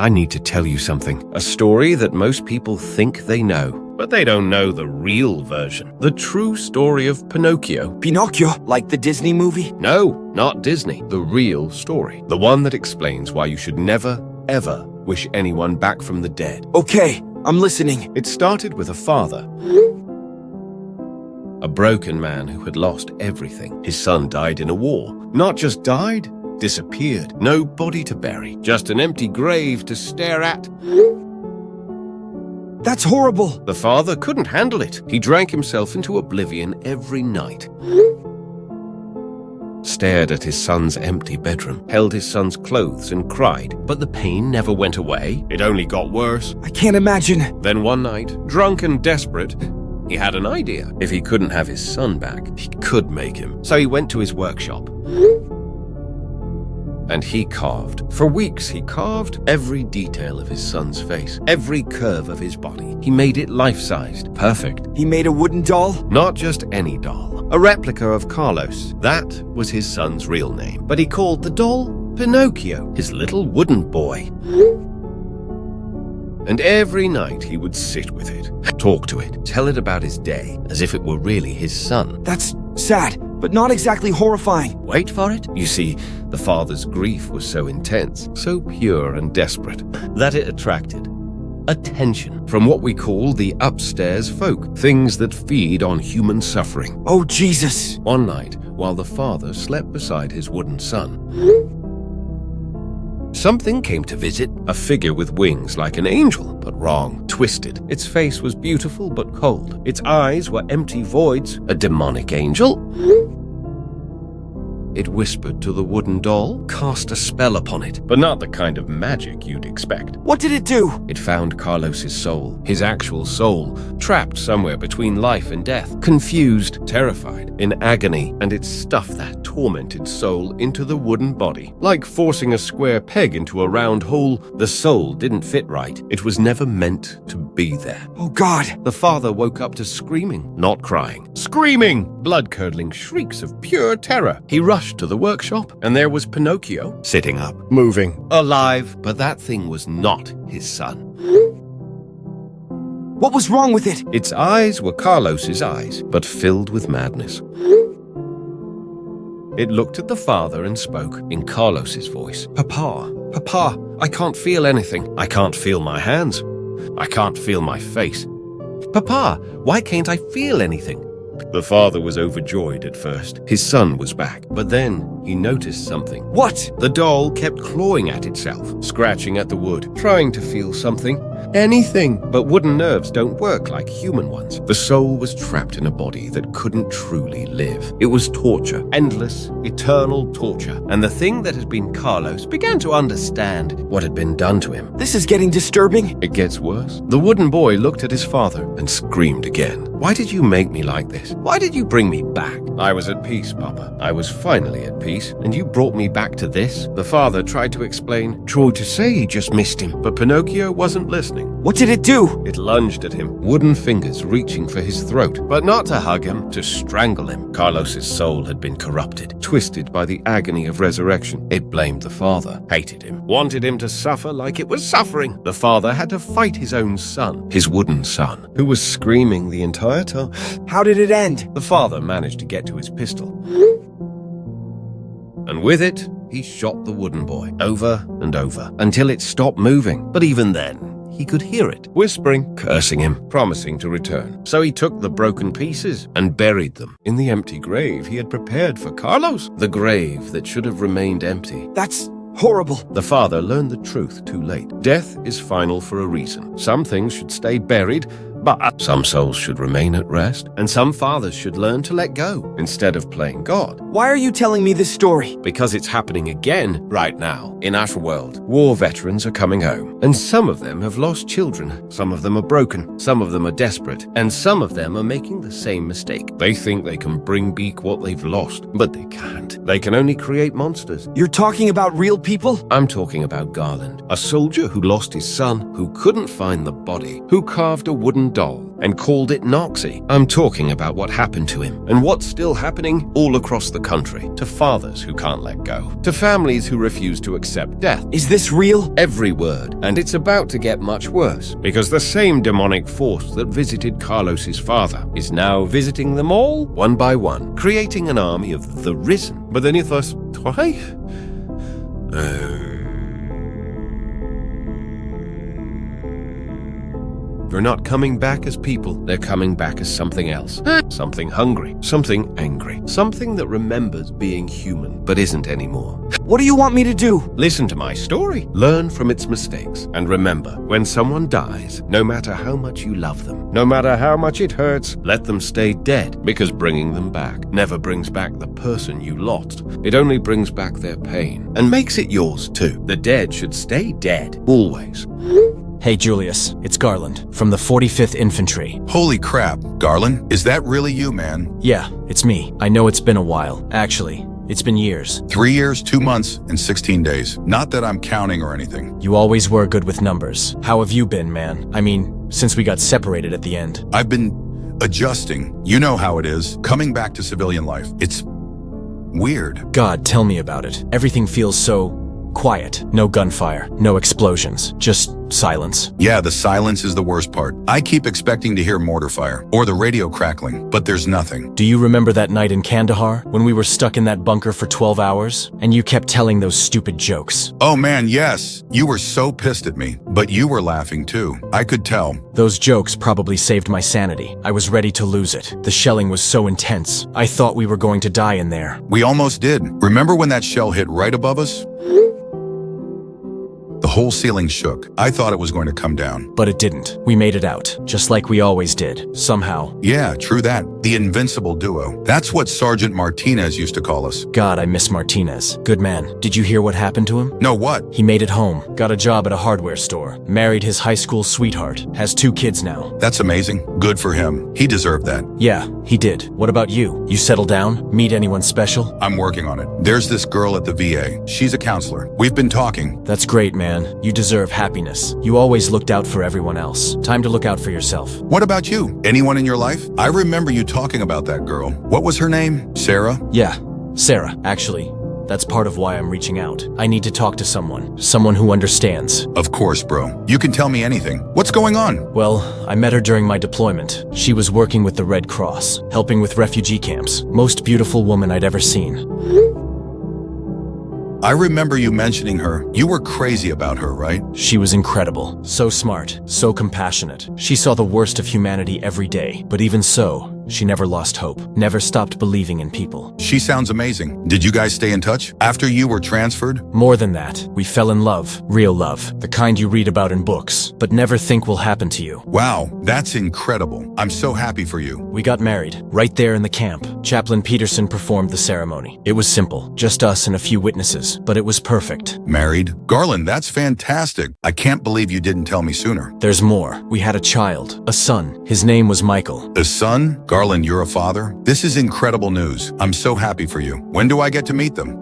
I need to tell you something. A story that most people think they know, but they don't know the real version. The true story of Pinocchio. Pinocchio? Like the Disney movie? No, not Disney. The real story. The one that explains why you should never, ever wish anyone back from the dead. Okay, I'm listening. It started with a father. A broken man who had lost everything. His son died in a war. Not just died, disappeared. No body to bury. Just an empty grave to stare at. That's horrible. The father couldn't handle it. He drank himself into oblivion every night. Stared at his son's empty bedroom, held his son's clothes and cried. But the pain never went away. It only got worse. I can't imagine. Then one night, drunk and desperate, he had an idea. If he couldn't have his son back, he could make him. So he went to his workshop. And he carved. For weeks, he carved every detail of his son's face, every curve of his body. He made it life-sized, perfect. He made a wooden doll? Not just any doll. A replica of Carlos. That was his son's real name. But he called the doll Pinocchio, his little wooden boy. And every night he would sit with it, talk to it, tell it about his day, as if it were really his son. That's sad, but not exactly horrifying. Wait for it. You see, the father's grief was so intense, so pure and desperate, that it attracted attention from what we call the upstairs folk, things that feed on human suffering. Oh, Jesus. One night, while the father slept beside his wooden son, something came to visit, a figure with wings like an angel, but wrong, twisted. Its face was beautiful but cold. Its eyes were empty voids, a demonic angel. It whispered to the wooden doll, cast a spell upon it, but not the kind of magic you'd expect. What did it do? It found Carlos's soul, his actual soul, trapped somewhere between life and death, confused, terrified, in agony, and it stuffed that tormented soul into the wooden body. Like forcing a square peg into a round hole, the soul didn't fit right. It was never meant to be there. Oh, God. The father woke up to screaming, not crying. Screaming! Blood-curdling shrieks of pure terror. He rushed to the workshop, and there was Pinocchio, sitting up, moving, alive, but that thing was not his son. What was wrong with it? Its eyes were Carlos's eyes, but filled with madness. It looked at the father and spoke in Carlos's voice. Papa, Papa, I can't feel anything. I can't feel my hands. I can't feel my face. Papa, why can't I feel anything? The father was overjoyed at first. His son was back. But then he noticed something. What? The doll kept clawing at itself, scratching at the wood, trying to feel something. Anything. But wooden nerves don't work like human ones. The soul was trapped in a body that couldn't truly live. It was torture. Endless, eternal torture. And the thing that had been Carlos began to understand what had been done to him. This is getting disturbing. It gets worse. The wooden boy looked at his father and screamed again. Why did you make me like this? Why did you bring me back? I was at peace, Papa. I was finally at peace, and you brought me back to this? The father tried to explain, tried to say he just missed him, but Pinocchio wasn't listening. What did it do? It lunged at him, wooden fingers reaching for his throat, but not to hug him, to strangle him. Carlos's soul had been corrupted, twisted by the agony of resurrection. It blamed the father, hated him, wanted him to suffer like it was suffering. The father had to fight his own son, his wooden son, who was screaming the entire time. How did it end? The father managed to get to his pistol. And with it, he shot the wooden boy over and over until it stopped moving. But even then, he could hear it, whispering, cursing him, promising to return. So he took the broken pieces and buried them in the empty grave he had prepared for Carlos, the grave that should have remained empty. That's horrible. The father learned the truth too late. Death is final for a reason. Some things should stay buried, but some souls should remain at rest, and some fathers should learn to let go instead of playing God. Why are you telling me this story? Because it's happening again right now in our world. War veterans are coming home, and some of them have lost children. Some of them are broken, some of them are desperate, and some of them are making the same mistake. They think they can bring back what they've lost, but they can't. They can only create monsters. You're talking about real people? I'm talking about Garland, a soldier who lost his son, who couldn't find the body, who carved a wooden doll, and called it Noxie. I'm talking about what happened to him and what's still happening all across the country, to fathers who can't let go, to families who refuse to accept death. Is this real? Every word, and it's about to get much worse, because the same demonic force that visited Carlos's father is now visiting them all, one by one, creating an army of the risen. Beneath us, they're not coming back as people, they're coming back as something else. Something hungry, something angry, something that remembers being human, but isn't anymore. What do you want me to do? Listen to my story, learn from its mistakes, and remember, when someone dies, no matter how much you love them, no matter how much it hurts, let them stay dead, because bringing them back never brings back the person you lost. It only brings back their pain, and makes it yours too. The dead should stay dead, always. Hey Julius, it's Garland, from the 45th Infantry. Holy crap, Garland, is that really you, man? Yeah, it's me. I know it's been a while. Actually, it's been years. 3 years, 2 months, and 16 days. Not that I'm counting or anything. You always were good with numbers. How have you been, man? I mean, since we got separated at the end. I've been adjusting. You know how it is, coming back to civilian life. It's weird. God, tell me about it. Everything feels so quiet. No gunfire, no explosions, just silence. Yeah, the silence is the worst part. I keep expecting to hear mortar fire or the radio crackling, but there's nothing. Do you remember that night in Kandahar when we were stuck in that bunker for 12 hours and you kept telling those stupid jokes? Oh man, yes. You were so pissed at me, but you were laughing too. I could tell. Those jokes probably saved my sanity. I was ready to lose it. The shelling was so intense. I thought we were going to die in there. We almost did. Remember when that shell hit right above us? The whole ceiling shook. I thought it was going to come down. But it didn't. We made it out, just like we always did, somehow. Yeah, true that. The invincible duo. That's what Sergeant Martinez used to call us. God, I miss Martinez. Good man. Did you hear what happened to him? No, what? He made it home, got a job at a hardware store, married his high school sweetheart, has 2 kids now. That's amazing. Good for him. He deserved that. Yeah, he did. What about you? You settled down? Meet anyone special? I'm working on it. There's this girl at the VA. She's a counselor. We've been talking. That's great, man. You deserve happiness. You always looked out for everyone else. Time to look out for yourself. What about you? Anyone in your life? I remember you talking about that girl. What was her name? Sarah? Yeah, Sarah, actually. That's part of why I'm reaching out. I need to talk to someone who understands. Of course, bro. You can tell me anything. What's going on? Well, I met her during my deployment. She was working with the Red Cross, helping with refugee camps. Most beautiful woman I'd ever seen. I remember you mentioning her. You were crazy about her, right? She was incredible. So smart, so compassionate. She saw the worst of humanity every day. But even so, she never lost hope, never stopped believing in people. She sounds amazing. Did you guys stay in touch after you were transferred? More than that, we fell in love. Real love. The kind you read about in books, but never think will happen to you. Wow, that's incredible. I'm so happy for you. We got married, right there in the camp. Chaplain Peterson performed the ceremony. It was simple, just us and a few witnesses, but it was perfect. Married? Garland, that's fantastic. I can't believe you didn't tell me sooner. There's more. We had a child, a son. His name was Michael. A son? Garland, you're a father? This is incredible news. I'm so happy for you. When do I get to meet them?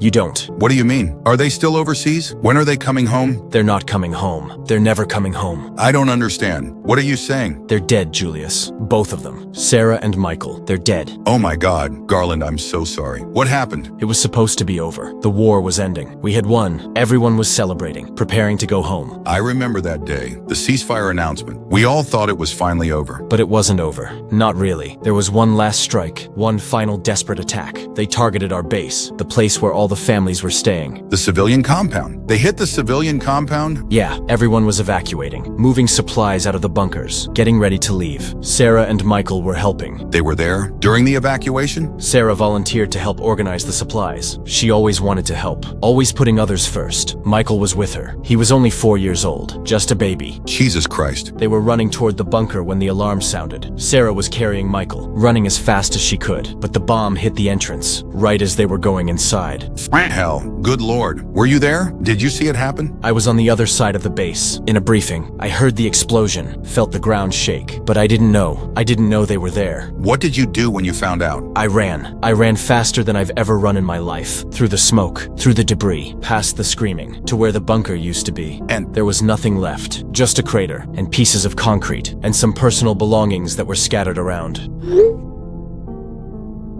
You don't. What do you mean? Are they still overseas? When are they coming home? They're not coming home. They're never coming home. I don't understand. What are you saying? They're dead, Julius. Both of them. Sarah and Michael. They're dead. Oh my God. Garland, I'm so sorry. What happened? It was supposed to be over. The war was ending. We had won. Everyone was celebrating, preparing to go home. I remember that day. The ceasefire announcement. We all thought it was finally over. But it wasn't over. Not really. There was one last strike. One final desperate attack. They targeted our base. The place where all the families were staying. The civilian compound. They hit the civilian compound? Yeah, everyone was evacuating, moving supplies out of the bunkers, getting ready to leave. Sarah and Michael were helping. They were there during the evacuation? Sarah volunteered to help organize the supplies. She always wanted to help, always putting others first. Michael was with her. He was only 4 years old, just a baby. Jesus Christ. They were running toward the bunker when the alarm sounded. Sarah was carrying Michael, running as fast as she could, but the bomb hit the entrance, right as they were going inside. Hell, good lord. Were you there? Did you see it happen? I was on the other side of the base. In a briefing, I heard the explosion, felt the ground shake, but I didn't know. I didn't know they were there. What did you do when you found out? I ran. I ran faster than I've ever run in my life. Through the smoke, through the debris, past the screaming, to where the bunker used to be. And there was nothing left. Just a crater, and pieces of concrete, and some personal belongings that were scattered around.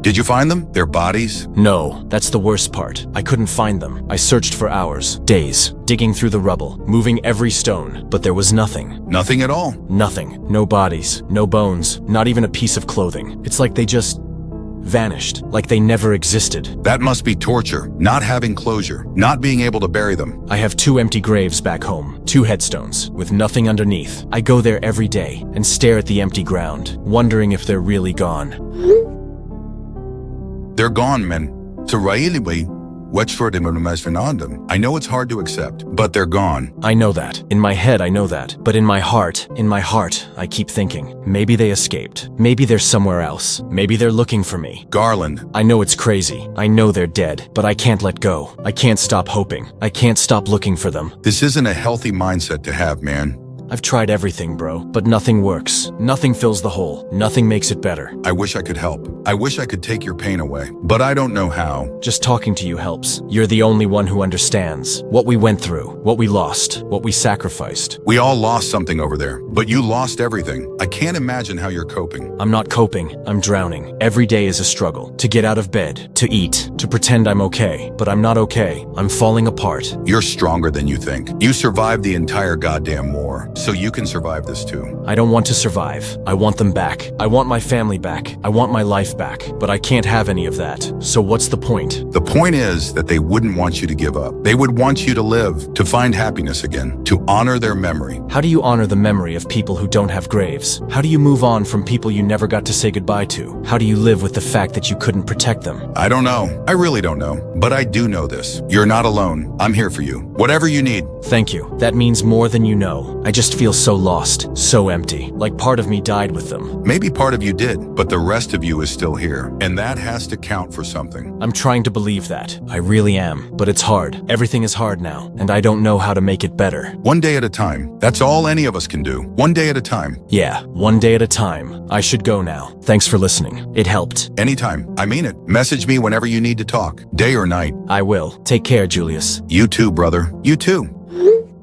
did you find them? Their bodies? No, that's the worst part. I couldn't find them. I searched for hours, days, digging through the rubble, moving every stone, but there was nothing. Nothing at all? Nothing. No bodies, no bones, not even a piece of clothing. It's like they just vanished, like they never existed. That must be torture, not having closure, not being able to bury them. I have 2 empty graves back home, 2 headstones, with nothing underneath. I go there every day and stare at the empty ground, wondering if they're really gone. They're gone, men. So Railiwi, Wexford and I know it's hard to accept, but they're gone. I know that. In my head, I know that. But in my heart, I keep thinking, maybe they escaped. Maybe they're somewhere else. Maybe they're looking for me. Garland. I know it's crazy. I know they're dead, but I can't let go. I can't stop hoping. I can't stop looking for them. This isn't a healthy mindset to have, man. I've tried everything, bro, but nothing works. Nothing fills the hole. Nothing makes it better. I wish I could help. I wish I could take your pain away, but I don't know how. Just talking to you helps. You're the only one who understands what we went through, what we lost, what we sacrificed. We all lost something over there, but you lost everything. I can't imagine how you're coping. I'm not coping. I'm drowning. Every day is a struggle. To get out of bed, to eat, to pretend I'm okay, but I'm not okay. I'm falling apart. You're stronger than you think. You survived the entire goddamn war, so you can survive this too. I don't want to survive. I want them back. I want my family back. I want my life back, but I can't have any of that. So what's the point? The point is that they wouldn't want you to give up. They would want you to live, to find happiness again, to honor their memory. How do you honor the memory of people who don't have graves? How do you move on from people you never got to say goodbye to? How do you live with the fact that you couldn't protect them? I don't know. I really don't know. But I do know this. You're not alone. I'm here for you. Whatever you need. Thank you. That means more than you know. I just feel so lost, so empty, like part of me died with them. Maybe part of you did, but the rest of you is still here, and that has to count for something. I'm trying to believe that. I really am, but it's hard. Everything is hard now, and I don't know how to make it better. One day at a time. That's all any of us can do. One day at a time. Yeah, one day at a time. I should go now. Thanks for listening. It helped. Anytime. I mean it. Message me whenever you need to talk, day or night. I will. Take care, Julius. You too, brother. You too.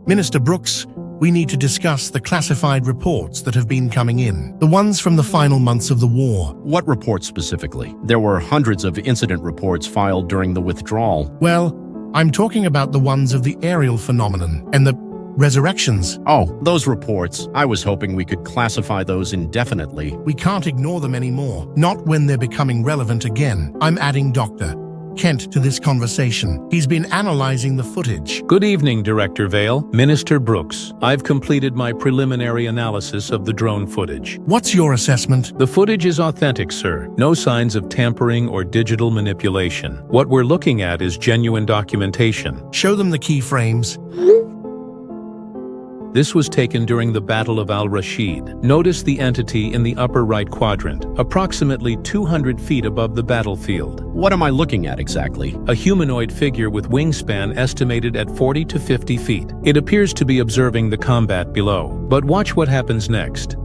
Minister Brooks, we need to discuss the classified reports that have been coming in, the ones from the final months of the war. What reports specifically? There were hundreds of incident reports filed during the withdrawal. Well, I'm talking about the ones of the aerial phenomenon and the resurrections. Oh, those reports. I was hoping we could classify those indefinitely. We can't ignore them anymore, not when they're becoming relevant again. I'm adding Dr. Kent to this conversation. He's been analyzing the footage. Good evening, Director Vale. Minister Brooks. I've completed my preliminary analysis of the drone footage. What's your assessment? The footage is authentic, sir. No signs of tampering or digital manipulation. What we're looking at is genuine documentation. Show them the key frames. This was taken during the Battle of Al-Rashid. Notice the entity in the upper right quadrant, approximately 200 feet above the battlefield. What am I looking at exactly? A humanoid figure with wingspan estimated at 40 to 50 feet. It appears to be observing the combat below. But watch what happens next.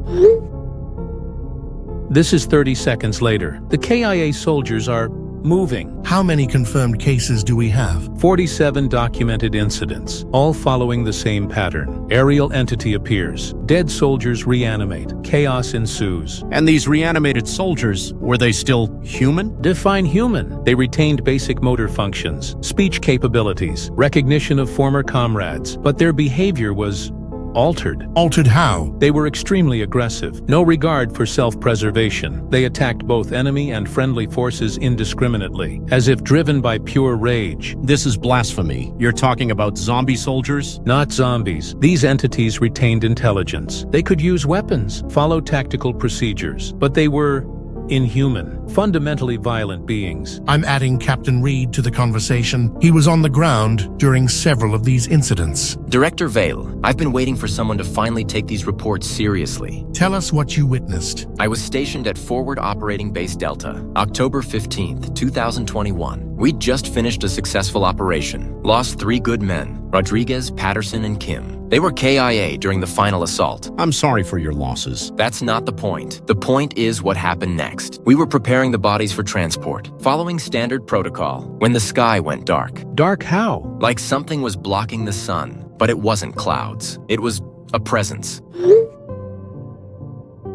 This is 30 seconds later. The KIA soldiers are moving. How many confirmed cases do we have? 47 documented incidents, all following the same pattern. Aerial entity appears. Dead soldiers reanimate. Chaos ensues. And these reanimated soldiers, were they still human? Define human. They retained basic motor functions, speech capabilities, recognition of former comrades, but their behavior was altered. Altered how? They were extremely aggressive, no regard for self-preservation. They attacked both enemy and friendly forces indiscriminately, as if driven by pure rage. This is blasphemy. You're talking about zombie soldiers? Not zombies. These entities retained intelligence. They could use weapons, follow tactical procedures, but they were inhuman, fundamentally violent beings. I'm adding Captain Reed to the conversation. He was on the ground during several of these incidents. Director Vale, I've been waiting for someone to finally take these reports seriously. Tell us what you witnessed. I was stationed at Forward Operating Base Delta, October 15th, 2021. We'd just finished a successful operation, lost 3 good men, Rodriguez, Patterson, and Kim. They were KIA during the final assault. I'm sorry for your losses. That's not the point. The point is what happened next. We were preparing the bodies for transport, following standard protocol, when the sky went dark. Dark how? Like something was blocking the sun, but it wasn't clouds. It was a presence.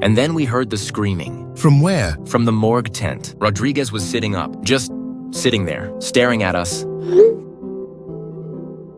And then we heard the screaming. From where? From the morgue tent. Rodriguez was sitting up, just sitting there, staring at us.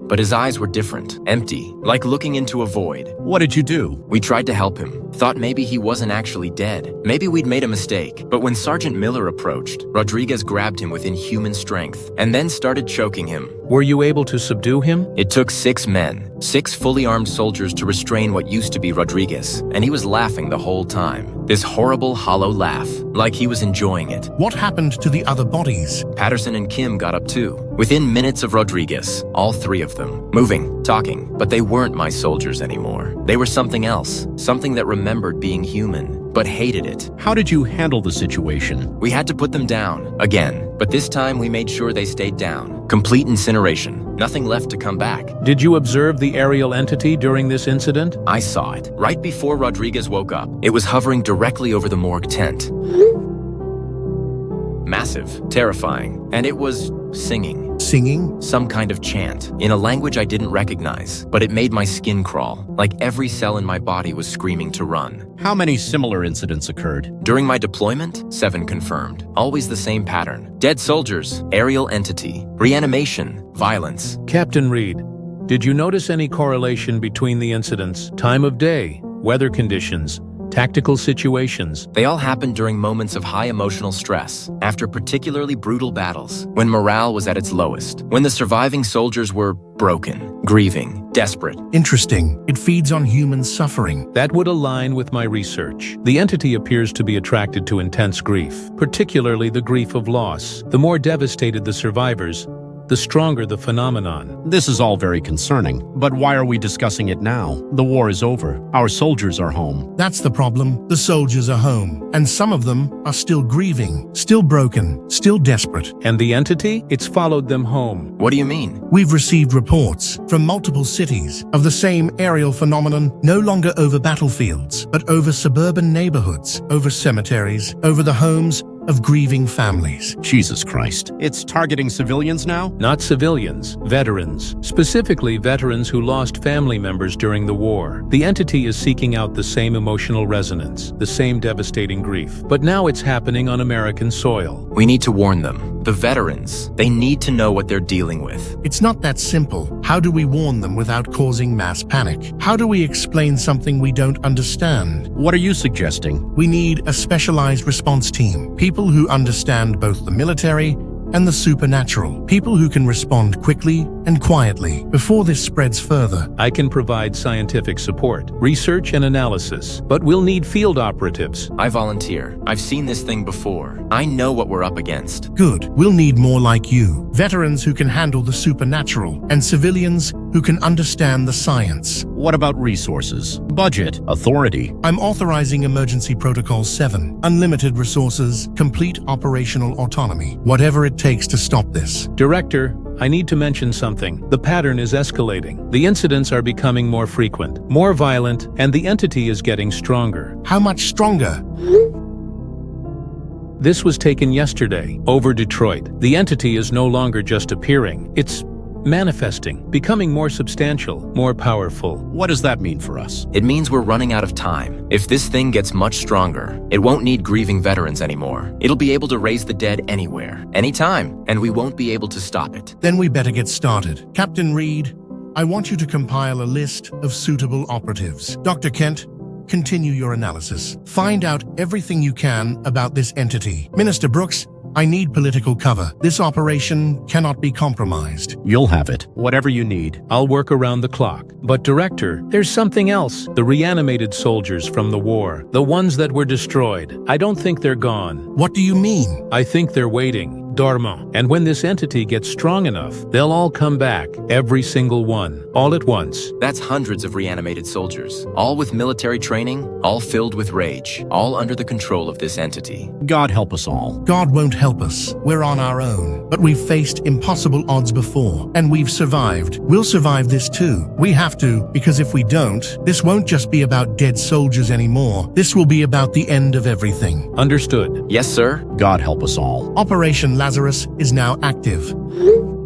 But his eyes were different, empty, like looking into a void. What did you do? We tried to help him, thought maybe he wasn't actually dead. Maybe we'd made a mistake. But when Sergeant Miller approached, Rodriguez grabbed him with inhuman strength and then started choking him. Were you able to subdue him? It took 6 men, 6 fully armed soldiers to restrain what used to be Rodriguez, and he was laughing the whole time. This horrible, hollow laugh, like he was enjoying it. What happened to the other bodies? Patterson and Kim got up too. Within minutes of Rodriguez, all 3 of them, moving, talking, but they weren't my soldiers anymore. They were something else, something that remembered being human, but hated it. How did you handle the situation? We had to put them down, again, but this time we made sure they stayed down. Complete incineration, nothing left to come back. Did you observe the aerial entity during this incident? I saw it, right before Rodriguez woke up. It was hovering directly over the morgue tent. Massive, terrifying, and it was singing. Singing? Some kind of chant, in a language I didn't recognize, but it made my skin crawl, like every cell in my body was screaming to run. How many similar incidents occurred? During my deployment, 7 confirmed. Always the same pattern. Dead soldiers, aerial entity, reanimation, violence. Captain Reed, did you notice any correlation between the incidents, time of day, weather conditions, tactical situations? They all happened during moments of high emotional stress, after particularly brutal battles, when morale was at its lowest, when the surviving soldiers were broken, grieving, desperate. Interesting. It feeds on human suffering. That would align with my research. The entity appears to be attracted to intense grief, particularly the grief of loss. The more devastated the survivors, the stronger the phenomenon. This is all very concerning, but why are we discussing it now? The war is over. Our soldiers are home. That's the problem. The soldiers are home, and some of them are still grieving, still broken, still desperate. And the entity? It's followed them home. What do you mean? We've received reports from multiple cities of the same aerial phenomenon, no longer over battlefields, but over suburban neighborhoods, over cemeteries, over the homes of grieving families. Jesus Christ. It's targeting civilians now? Not civilians, veterans, specifically veterans who lost family members during the war. The entity is seeking out the same emotional resonance, the same devastating grief, but now it's happening on American soil. We need to warn them. The veterans, they need to know what they're dealing with. It's not that simple. How do we warn them without causing mass panic? How do we explain something we don't understand? What are you suggesting? We need a specialized response team, people who understand both the military and the supernatural, people who can respond quickly and quietly before this spreads further. I can provide scientific support, research and analysis, but we'll need field operatives. I volunteer. I've seen this thing before. I know what we're up against. Good. We'll need more like you. Veterans who can handle the supernatural and civilians who can understand the science. What about resources, budget, authority? I'm authorizing Emergency Protocol 7. Unlimited resources, complete operational autonomy. Whatever it takes to stop this. Director, I need to mention something. The pattern is escalating. The incidents are becoming more frequent, more violent, and the entity is getting stronger. How much stronger? This was taken yesterday, over Detroit. The entity is no longer just appearing. It's manifesting, becoming more substantial, more powerful. What does that mean for us? It means we're running out of time. If this thing gets much stronger, it won't need grieving veterans anymore. It'll be able to raise the dead anywhere, anytime, and we won't be able to stop it. Then we better get started. Captain Reed, I want you to compile a list of suitable operatives. Dr. Kent, continue your analysis. Find out everything you can about this entity. Minister Brooks, I need political cover. This operation cannot be compromised. You'll have it. Whatever you need. I'll work around the clock. But Director, there's something else. The reanimated soldiers from the war. The ones that were destroyed. I don't think they're gone. What do you mean? I think they're waiting. Dormant. And when this entity gets strong enough, they'll all come back. Every single one. All at once. That's hundreds of reanimated soldiers, all with military training, all filled with rage, all under the control of this entity. God help us all. God won't help us. We're on our own. But we've faced impossible odds before, and we've survived. We'll survive this too. We have to, because if we don't, this won't just be about dead soldiers anymore. This will be about the end of everything. Understood. Yes, sir? God help us all. Operation Lazarus is now active.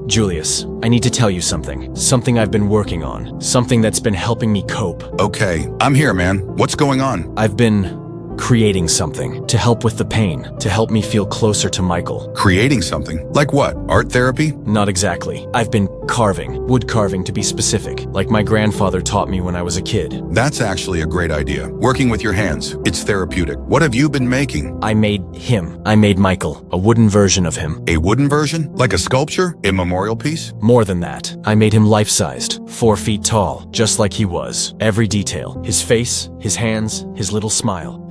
Julius, I need to tell you something. Something I've been working on. Something that's been helping me cope. Okay, I'm here, man. What's going on? I've been creating something to help with the pain, to help me feel closer to Michael. Creating something? Like what? Art therapy? Not exactly. I've been carving, wood carving to be specific, like my grandfather taught me when I was a kid. That's actually a great idea. Working with your hands. It's therapeutic. What have you been making? I made him. I made Michael, a wooden version of him. A wooden version? Like a sculpture? A memorial piece? More than that, I made him life-sized, 4 feet tall, just like he was. Every detail, his face, his hands, his little smile.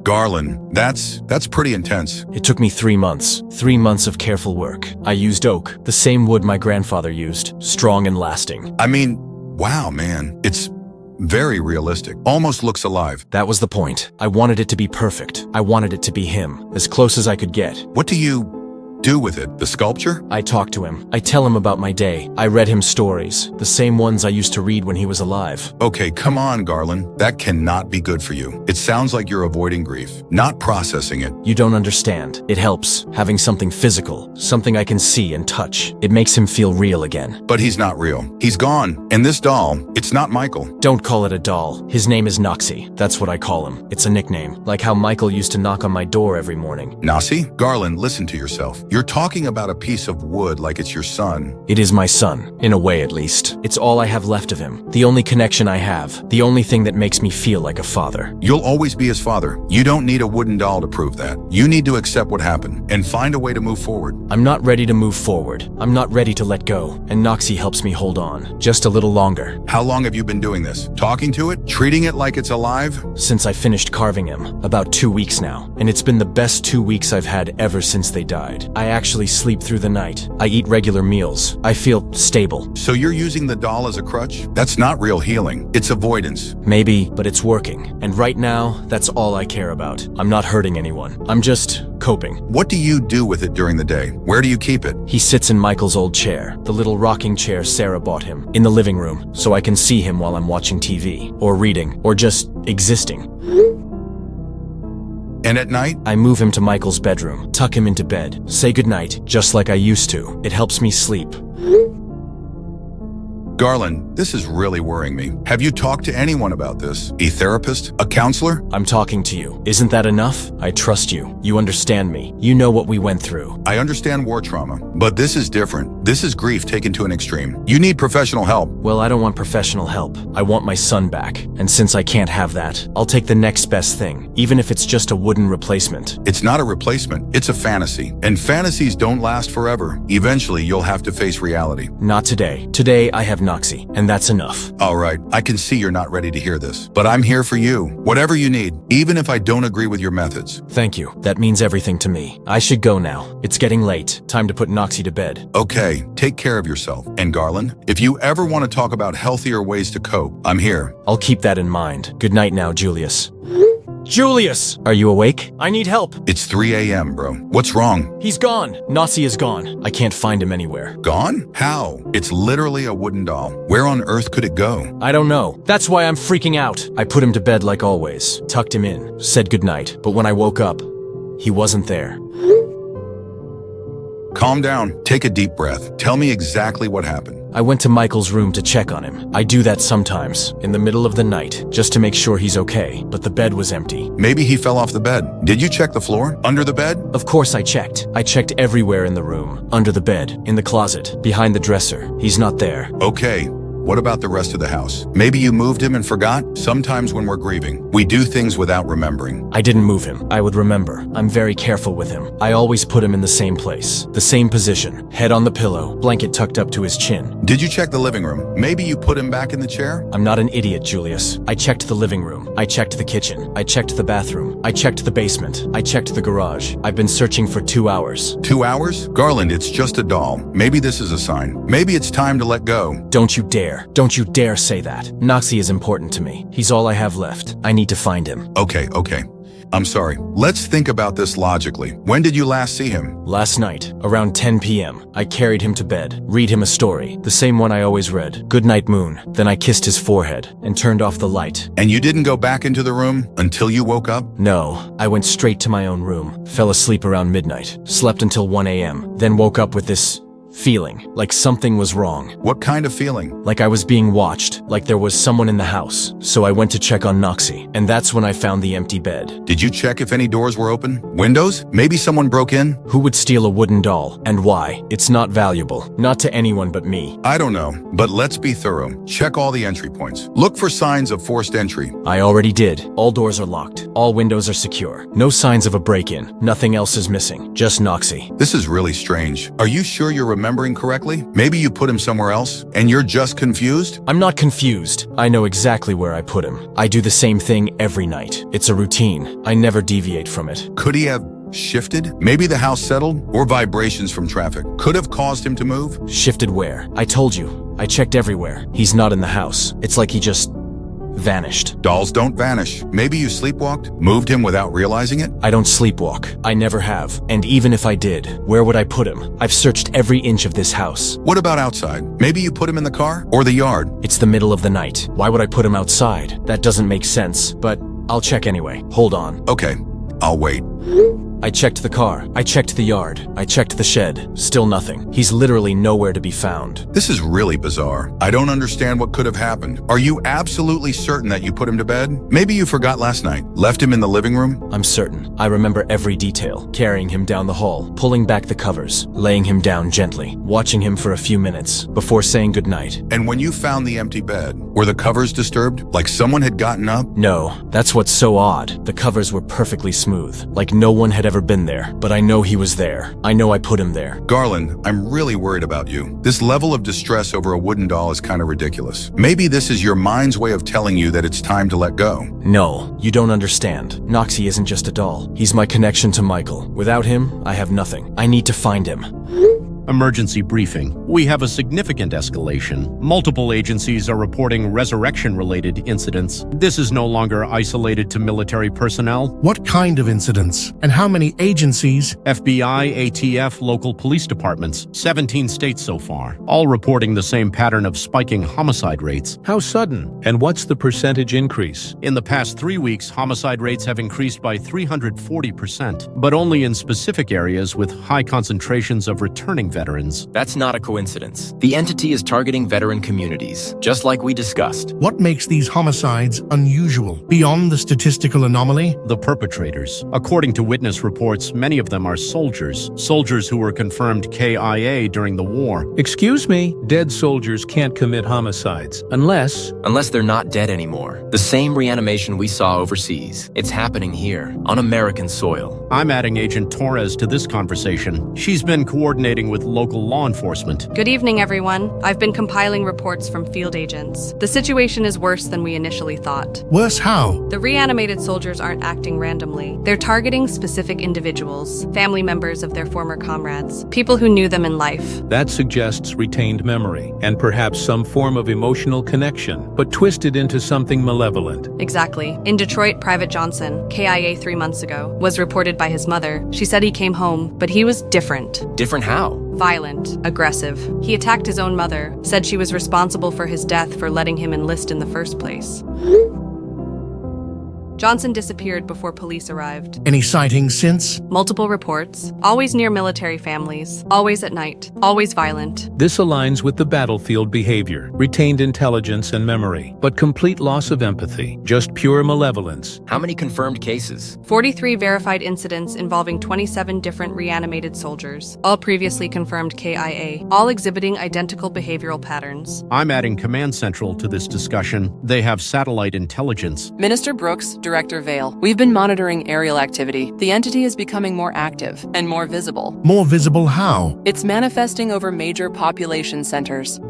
Garland, that's pretty intense. It took me 3 months. 3 months of careful work. I used oak, the same wood my grandfather used, strong and lasting. I mean, wow, man. It's very realistic. Almost looks alive. That was the point. I wanted it to be perfect. I wanted it to be him, as close as I could get. What do you do with it? The sculpture? I talk to him. I tell him about my day. I read him stories, the same ones I used to read when he was alive. Okay, come on, Garland. That cannot be good for you. It sounds like you're avoiding grief, not processing it. You don't understand. It helps, having something physical, something I can see and touch. It makes him feel real again. But he's not real. He's gone. And this doll, it's not Michael. Don't call it a doll. His name is Noxie. That's what I call him. It's a nickname, like how Michael used to knock on my door every morning. Nasi? Garland, listen to yourself. You're talking about a piece of wood like it's your son. It is my son, in a way at least. It's all I have left of him. The only connection I have. The only thing that makes me feel like a father. You'll always be his father. You don't need a wooden doll to prove that. You need to accept what happened and find a way to move forward. I'm not ready to move forward. I'm not ready to let go. And Noxie helps me hold on. Just a little longer. How long have you been doing this? Talking to it? Treating it like it's alive? Since I finished carving him. About 2 weeks now. And it's been the best 2 weeks I've had ever since they died. I actually sleep through the night. I eat regular meals. I feel stable. So you're using the doll as a crutch? That's not real healing. It's avoidance. Maybe, but it's working. And right now, that's all I care about. I'm not hurting anyone. I'm just coping. What do you do with it during the day? Where do you keep it? He sits in Michael's old chair, the little rocking chair Sarah bought him, in the living room, so I can see him while I'm watching TV, or reading, or just existing. And at night? I move him to Michael's bedroom, tuck him into bed, say goodnight, just like I used to. It helps me sleep. Garland, this is really worrying me. Have you talked to anyone about this? A therapist? A counselor? I'm talking to you. Isn't that enough? I trust you. You understand me. You know what we went through. I understand war trauma, but this is different. This is grief taken to an extreme. You need professional help. Well, I don't want professional help. I want my son back. And since I can't have that, I'll take the next best thing, even if it's just a wooden replacement. It's not a replacement. It's a fantasy. And fantasies don't last forever. Eventually, you'll have to face reality. Not today. Today, I have Noxie, and that's enough. All right, I can see you're not ready to hear this, but I'm here for you. Whatever you need, even if I don't agree with your methods. Thank you. That means everything to me. I should go now. It's getting late. Time to put Noxie to bed. Okay, take care of yourself. And Garland, if you ever want to talk about healthier ways to cope, I'm here. I'll keep that in mind. Good night now, Julius. Julius! Are you awake? I need help. It's 3 a.m., bro. What's wrong? He's gone. Noxie is gone. I can't find him anywhere. Gone? How? It's literally a wooden doll. Where on earth could it go? I don't know. That's why I'm freaking out. I put him to bed like always, tucked him in, said goodnight, but when I woke up, he wasn't there. Calm down. Take a deep breath. Tell me exactly what happened. I went to Michael's room to check on him. I do that sometimes, in the middle of the night, just to make sure he's okay, but the bed was empty. Maybe he fell off the bed. Did you check the floor? Under the bed? Of course I checked. I checked everywhere in the room. Under the bed, in the closet, behind the dresser. He's not there. Okay. What about the rest of the house? Maybe you moved him and forgot? Sometimes when we're grieving, we do things without remembering. I didn't move him. I would remember. I'm very careful with him. I always put him in the same place, the same position, head on the pillow, blanket tucked up to his chin. Did you check the living room? Maybe you put him back in the chair? I'm not an idiot, Julius. I checked the living room. I checked the kitchen. I checked the bathroom. I checked the basement. I checked the garage. I've been searching for 2 hours. 2 hours? Garland, it's just a doll. Maybe this is a sign. Maybe it's time to let go. Don't you dare. Don't you dare say that. Noxie is important to me. He's all I have left. I need to find him. Okay. I'm sorry. Let's think about this logically. When did you last see him? Last night, around 10 p.m., I carried him to bed, read him a story, the same one I always read, Goodnight Moon. Then I kissed his forehead and turned off the light. And you didn't go back into the room until you woke up? No, I went straight to my own room, fell asleep around midnight, slept until 1 a.m., then woke up with this feeling, like something was wrong. What kind of feeling? Like I was being watched, like there was someone in the house. So I went to check on Noxie, and that's when I found the empty bed. Did you check if any doors were open? Windows? Maybe someone broke in? Who would steal a wooden doll, and why? It's not valuable. Not to anyone but me. I don't know, but let's be thorough. Check all the entry points. Look for signs of forced entry. I already did. All doors are locked. All windows are secure. No signs of a break-in. Nothing else is missing. Just Noxie. This is really strange. Are you sure you're remembering correctly? Maybe you put him somewhere else, and you're just confused? I'm not confused. I know exactly where I put him. I do the same thing every night. It's a routine. I never deviate from it. Could he have shifted? Maybe the house settled, or vibrations from traffic could have caused him to move? Shifted where? I told you. I checked everywhere. He's not in the house. It's like he just vanished. Dolls don't vanish. Maybe you sleepwalked, moved him without realizing it? I don't sleepwalk. I never have. And even if I did, where would I put him? I've searched every inch of this house. What about outside? Maybe you put him in the car or the yard? It's the middle of the night. Why would I put him outside? That doesn't make sense, but I'll check anyway. Hold on. Okay, I'll wait. I checked the car. I checked the yard. I checked the shed. Still nothing. He's literally nowhere to be found. This is really bizarre. I don't understand what could have happened. Are you absolutely certain that you put him to bed? Maybe you forgot last night. Left him in the living room? I'm certain. I remember every detail. Carrying him down the hall, pulling back the covers, laying him down gently, watching him for a few minutes before saying goodnight. And when you found the empty bed, were the covers disturbed? Like someone had gotten up? No, that's what's so odd. The covers were perfectly smooth, like no one had ever been there, but I know he was there. I know I put him there. Garland, I'm really worried about you. This level of distress over a wooden doll is kind of ridiculous. Maybe this is your mind's way of telling you that it's time to let go. No, you don't understand. Noxie isn't just a doll. He's my connection to Michael. Without him, I have nothing. I need to find him. Emergency briefing. We have a significant escalation. Multiple agencies are reporting resurrection-related incidents. This is no longer isolated to military personnel. What kind of incidents? And how many agencies? FBI, ATF, local police departments. 17 states so far, all reporting the same pattern of spiking homicide rates. How sudden? And what's the percentage increase? In the past 3 weeks, homicide rates have increased by 340%, but only in specific areas with high concentrations of returning veterans. That's not a coincidence. The entity is targeting veteran communities, just like we discussed. What makes these homicides unusual, beyond the statistical anomaly? The perpetrators. According to witness reports, many of them are soldiers who were confirmed KIA during the war. Excuse me, dead soldiers can't commit homicides unless they're not dead anymore. The same reanimation we saw overseas. It's happening here, on American soil. I'm adding Agent Torres to this conversation. She's been coordinating with local law enforcement. Good evening, everyone. I've been compiling reports from field agents. The situation is worse than we initially thought. Worse how? The reanimated soldiers aren't acting randomly. They're targeting specific individuals, family members of their former comrades, people who knew them in life. that suggests retained memory and perhaps some form of emotional connection, but twisted into something malevolent. Exactly. In Detroit, Private Johnson, KIA 3 months ago, was reported by his mother. She said he came home, but he was different. Different how? Violent, aggressive. He attacked his own mother, said she was responsible for his death for letting him enlist in the first place. Johnson disappeared before police arrived. Any sightings since? Multiple reports, always near military families, always at night, always violent. This aligns with the battlefield behavior, retained intelligence and memory, but complete loss of empathy, just pure malevolence. How many confirmed cases? 43 verified incidents involving 27 different reanimated soldiers, all previously confirmed KIA, all exhibiting identical behavioral patterns. I'm adding Command Central to this discussion. They have satellite intelligence. Minister Brooks, Director Vale, we've been monitoring aerial activity. The entity is becoming more active and more visible. More visible how? It's manifesting over major population centers.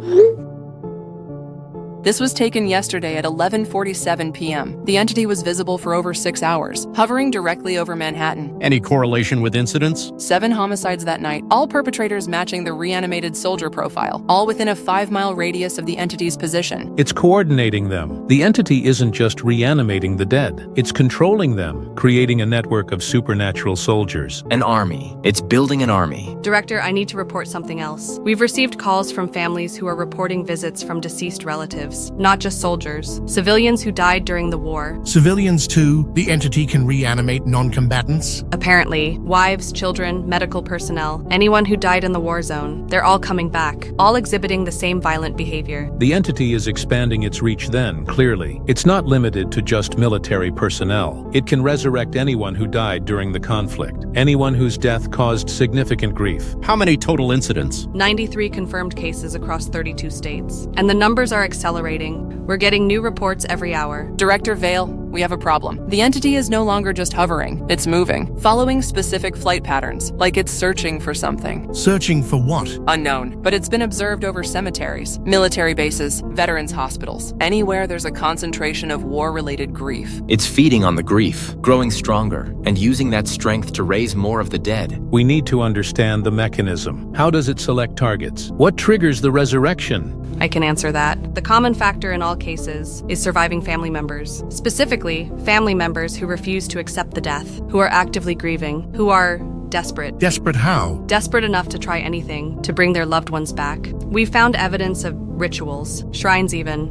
This was taken yesterday at 11:47 p.m. The entity was visible for over 6 hours, hovering directly over Manhattan. Any correlation with incidents? 7 homicides that night, all perpetrators matching the reanimated soldier profile, all within a 5-mile radius of the entity's position. It's coordinating them. The entity isn't just reanimating the dead, it's controlling them, creating a network of supernatural soldiers. An army. It's building an army. Director, I need to report something else. We've received calls from families who are reporting visits from deceased relatives. Not just soldiers, civilians who died during the war. Civilians too? The entity can reanimate non-combatants? Apparently, wives, children, medical personnel, anyone who died in the war zone, they're all coming back, all exhibiting the same violent behavior. The entity is expanding its reach then, clearly. It's not limited to just military personnel. It can resurrect anyone who died during the conflict, anyone whose death caused significant grief. How many total incidents? 93 confirmed cases across 32 states. And the numbers are accelerating. We're getting new reports every hour. Director Vale, we have a problem. The entity is no longer just hovering, it's moving, following specific flight patterns, like it's searching for something. Searching for what? Unknown, but it's been observed over cemeteries, military bases, veterans' hospitals, anywhere there's a concentration of war-related grief. It's feeding on the grief, growing stronger, and using that strength to raise more of the dead. We need to understand the mechanism. How does it select targets? What triggers the resurrection? I can answer that. The common factor in all cases is surviving family members. Specifically, family members who refuse to accept the death, who are actively grieving, who are desperate. Desperate how? Desperate enough to try anything to bring their loved ones back. We've found evidence of rituals, shrines even,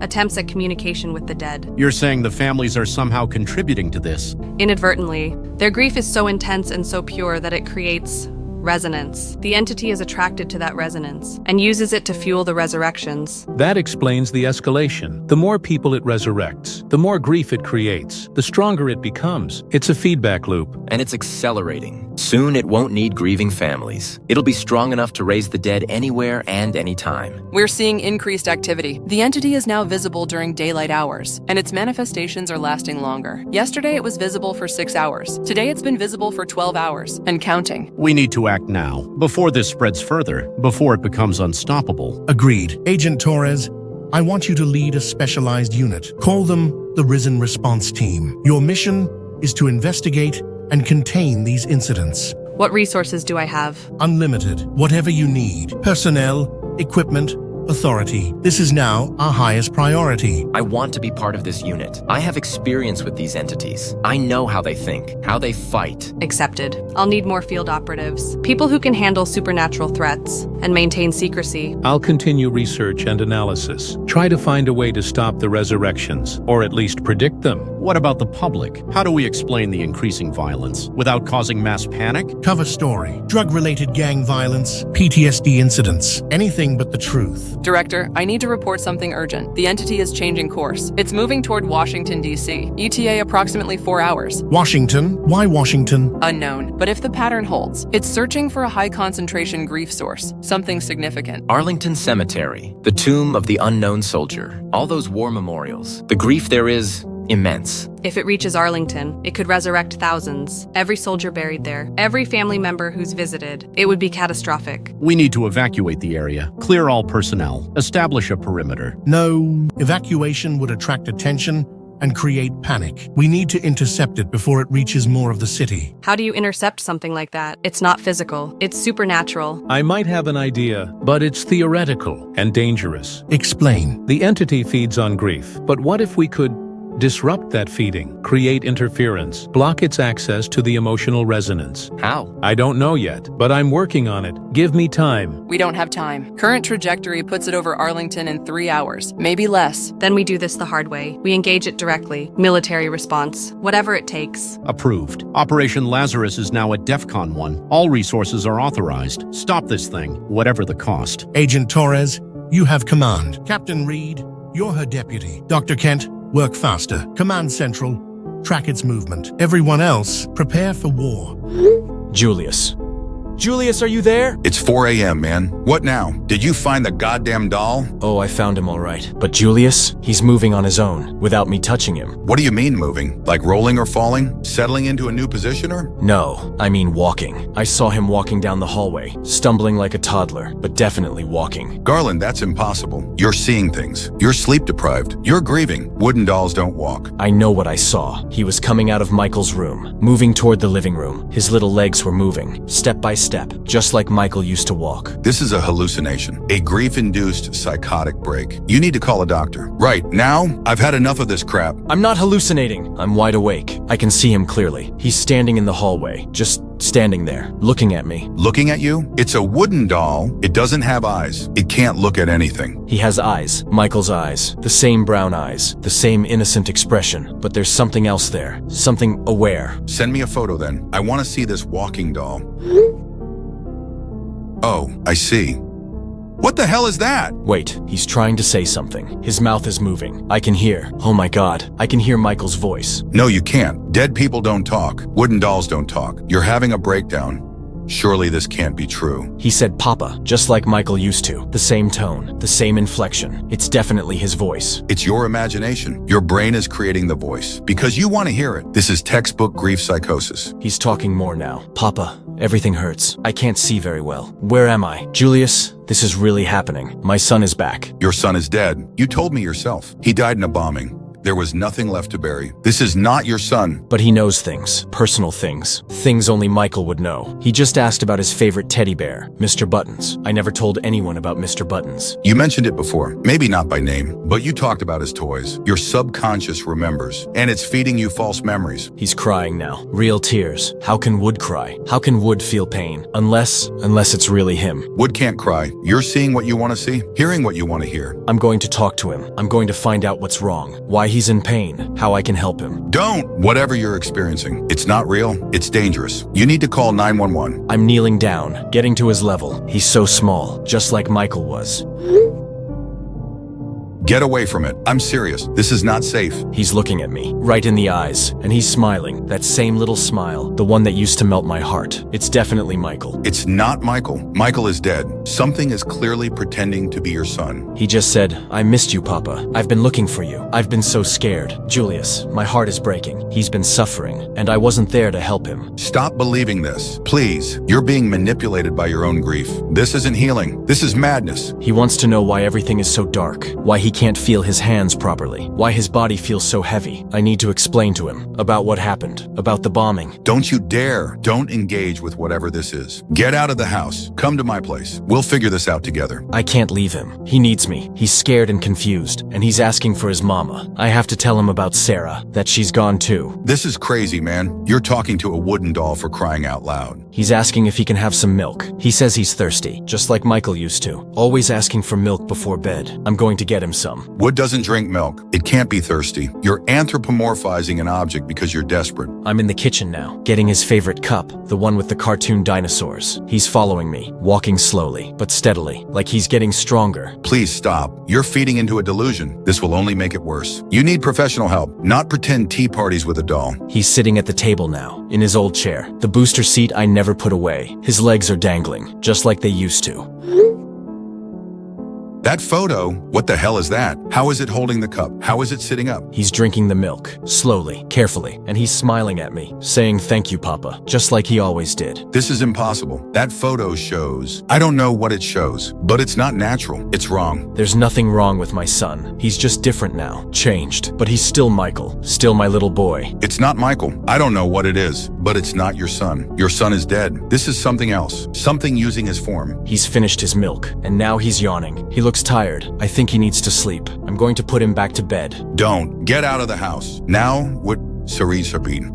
attempts at communication with the dead. You're saying the families are somehow contributing to this? Inadvertently, their grief is so intense and so pure that it creates resonance. The entity is attracted to that resonance and uses it to fuel the resurrections. That explains the escalation. The more people it resurrects, the more grief it creates, the stronger it becomes. It's a feedback loop. And it's accelerating. Soon it won't need grieving families. It'll be strong enough to raise the dead anywhere and anytime. We're seeing increased activity. The entity is now visible during daylight hours, and its manifestations are lasting longer. Yesterday it was visible for 6 hours. Today it's been visible for 12 hours, and counting. We need to act now, before this spreads further, before it becomes unstoppable. Agreed. Agent Torres, I want you to lead a specialized unit. Call them the Risen Response Team. Your mission is to investigate and contain these incidents. What resources do I have? Unlimited. Whatever you need. Personnel, equipment, authority. This is now our highest priority. I want to be part of this unit. I have experience with these entities. I know how they think, how they fight. Accepted. I'll need more field operatives. People who can handle supernatural threats and maintain secrecy. I'll continue research and analysis. Try to find a way to stop the resurrections, or at least predict them. What about the public? How do we explain the increasing violence without causing mass panic? Cover story. Drug-related gang violence, PTSD incidents. Anything but the truth. Director, I need to report something urgent. The entity is changing course. It's moving toward Washington, D.C. ETA approximately 4 hours. Washington? Why Washington? Unknown. But if the pattern holds, it's searching for a high-concentration grief source. Something significant. Arlington Cemetery, the tomb of the unknown soldier. All those war memorials. The grief there is immense. If it reaches Arlington, it could resurrect thousands. Every soldier buried there, every family member who's visited. It would be catastrophic. We need to evacuate the area, clear all personnel, establish a perimeter. No, evacuation would attract attention and create panic. We need to intercept it before it reaches more of the city. How do you intercept something like that? It's not physical. It's supernatural. I might have an idea, but it's theoretical and dangerous. Explain. The entity feeds on grief, but what if we could Disrupt that feeding, create interference, block its access to the emotional resonance. How? I don't know yet, but I'm working on it. Give me time. We don't have time. Current trajectory puts it over Arlington in 3 hours, maybe less. Then we do this the hard way. We engage it directly. Military response. Whatever it takes. Approved. Operation Lazarus is now a DEFCON 1. All resources are authorized. Stop this thing, whatever the cost. Agent Torres, you have command. Captain Reed, you're her deputy. Dr. Kent, work faster. Command Central, track its movement. Everyone else, prepare for war. Julius. Julius, are you there? It's 4 a.m., man. What now? Did you find the goddamn doll? Oh, I found him all right. But Julius, he's moving on his own, without me touching him. What do you mean moving? Like rolling or falling? Settling into a new position or? No, I mean walking. I saw him walking down the hallway, stumbling like a toddler, but definitely walking. Garland, that's impossible. You're seeing things. You're sleep deprived. You're grieving. Wooden dolls don't walk. I know what I saw. He was coming out of Michael's room, moving toward the living room. His little legs were moving, step by step, just like Michael used to walk. This is a hallucination, a grief-induced psychotic break. You need to call a doctor. Right, now, I've had enough of this crap. I'm not hallucinating. I'm wide awake. I can see him clearly. He's standing in the hallway, just standing there, looking at me. Looking at you? It's a wooden doll. It doesn't have eyes. It can't look at anything. He has eyes, Michael's eyes, the same brown eyes, the same innocent expression, but there's something else there, something aware. Send me a photo then. I want to see this walking doll. Oh, I see. What the hell is that? Wait, he's trying to say something. His mouth is moving. I can hear. Oh my God, I can hear Michael's voice. No, you can't. Dead people don't talk. Wooden dolls don't talk. You're having a breakdown. Surely this can't be true. He said Papa, just like Michael used to. The same tone, the same inflection. It's definitely his voice. It's your imagination. Your brain is creating the voice because you want to hear it. This is textbook grief psychosis. He's talking more now. Papa, everything hurts. I can't see very well. Where am I? Julius, this is really happening. My son is back. Your son is dead. You told me yourself. He died in a bombing. There was nothing left to bury. This is not your son. But he knows things, personal things, things only Michael would know. He just asked about his favorite teddy bear, Mr. Buttons. I never told anyone about Mr. Buttons. You mentioned it before, maybe not by name, but you talked about his toys. Your subconscious remembers, and it's feeding you false memories. He's crying now. Real tears. How can wood cry? How can wood feel pain? Unless it's really him. Wood can't cry. You're seeing what you want to see, hearing what you want to hear. I'm going to talk to him. I'm going to find out what's wrong, why he's in pain, how I can help him. Don't! Whatever you're experiencing, it's not real, it's dangerous. You need to call 911. I'm kneeling down, getting to his level. He's so small, just like Michael was. Get away from it. I'm serious. This is not safe. He's looking at me, right in the eyes, and he's smiling. That same little smile, the one that used to melt my heart. It's definitely Michael. It's not Michael. Michael is dead. Something is clearly pretending to be your son. He just said, I missed you, Papa. I've been looking for you. I've been so scared. Julius, my heart is breaking. He's been suffering, and I wasn't there to help him. Stop believing this. Please. You're being manipulated by your own grief. This isn't healing. This is madness. He wants to know why everything is so dark, why he can't feel his hands properly, why his body feels so heavy. I need to explain to him about what happened, about the bombing. Don't you dare. Don't engage with whatever this is. Get out of the house. Come to my place. We'll figure this out together. I can't leave him. He needs me. He's scared and confused, and he's asking for his mama. I have to tell him about Sarah, that she's gone too. This is crazy, man. You're talking to a wooden doll for crying out loud. He's asking if he can have some milk. He says he's thirsty, just like Michael used to. Always asking for milk before bed. I'm going to get him some. Wood doesn't drink milk. It can't be thirsty. You're anthropomorphizing an object because you're desperate. I'm in the kitchen now, getting his favorite cup, the one with the cartoon dinosaurs. He's following me, walking slowly, but steadily, like he's getting stronger. Please stop. You're feeding into a delusion. This will only make it worse. You need professional help, not pretend tea parties with a doll. He's sitting at the table now, in his old chair. The booster seat I never put away. His legs are dangling, just like they used to. That photo, what the hell is that? How is it holding the cup? How is it sitting up? He's drinking the milk, slowly, carefully, and he's smiling at me, saying thank you, Papa, just like he always did. This is impossible. That photo shows. I don't know what it shows, but it's not natural. It's wrong. There's nothing wrong with my son. He's just different now, changed, but he's still Michael, still my little boy. It's not Michael. I don't know what it is, but it's not your son. Your son is dead. This is something else, something using his form. He's finished his milk, and now he's yawning. He looks looks tired. I think he needs to sleep. I'm going to put him back to bed. Don't. Get out of the house. Now, what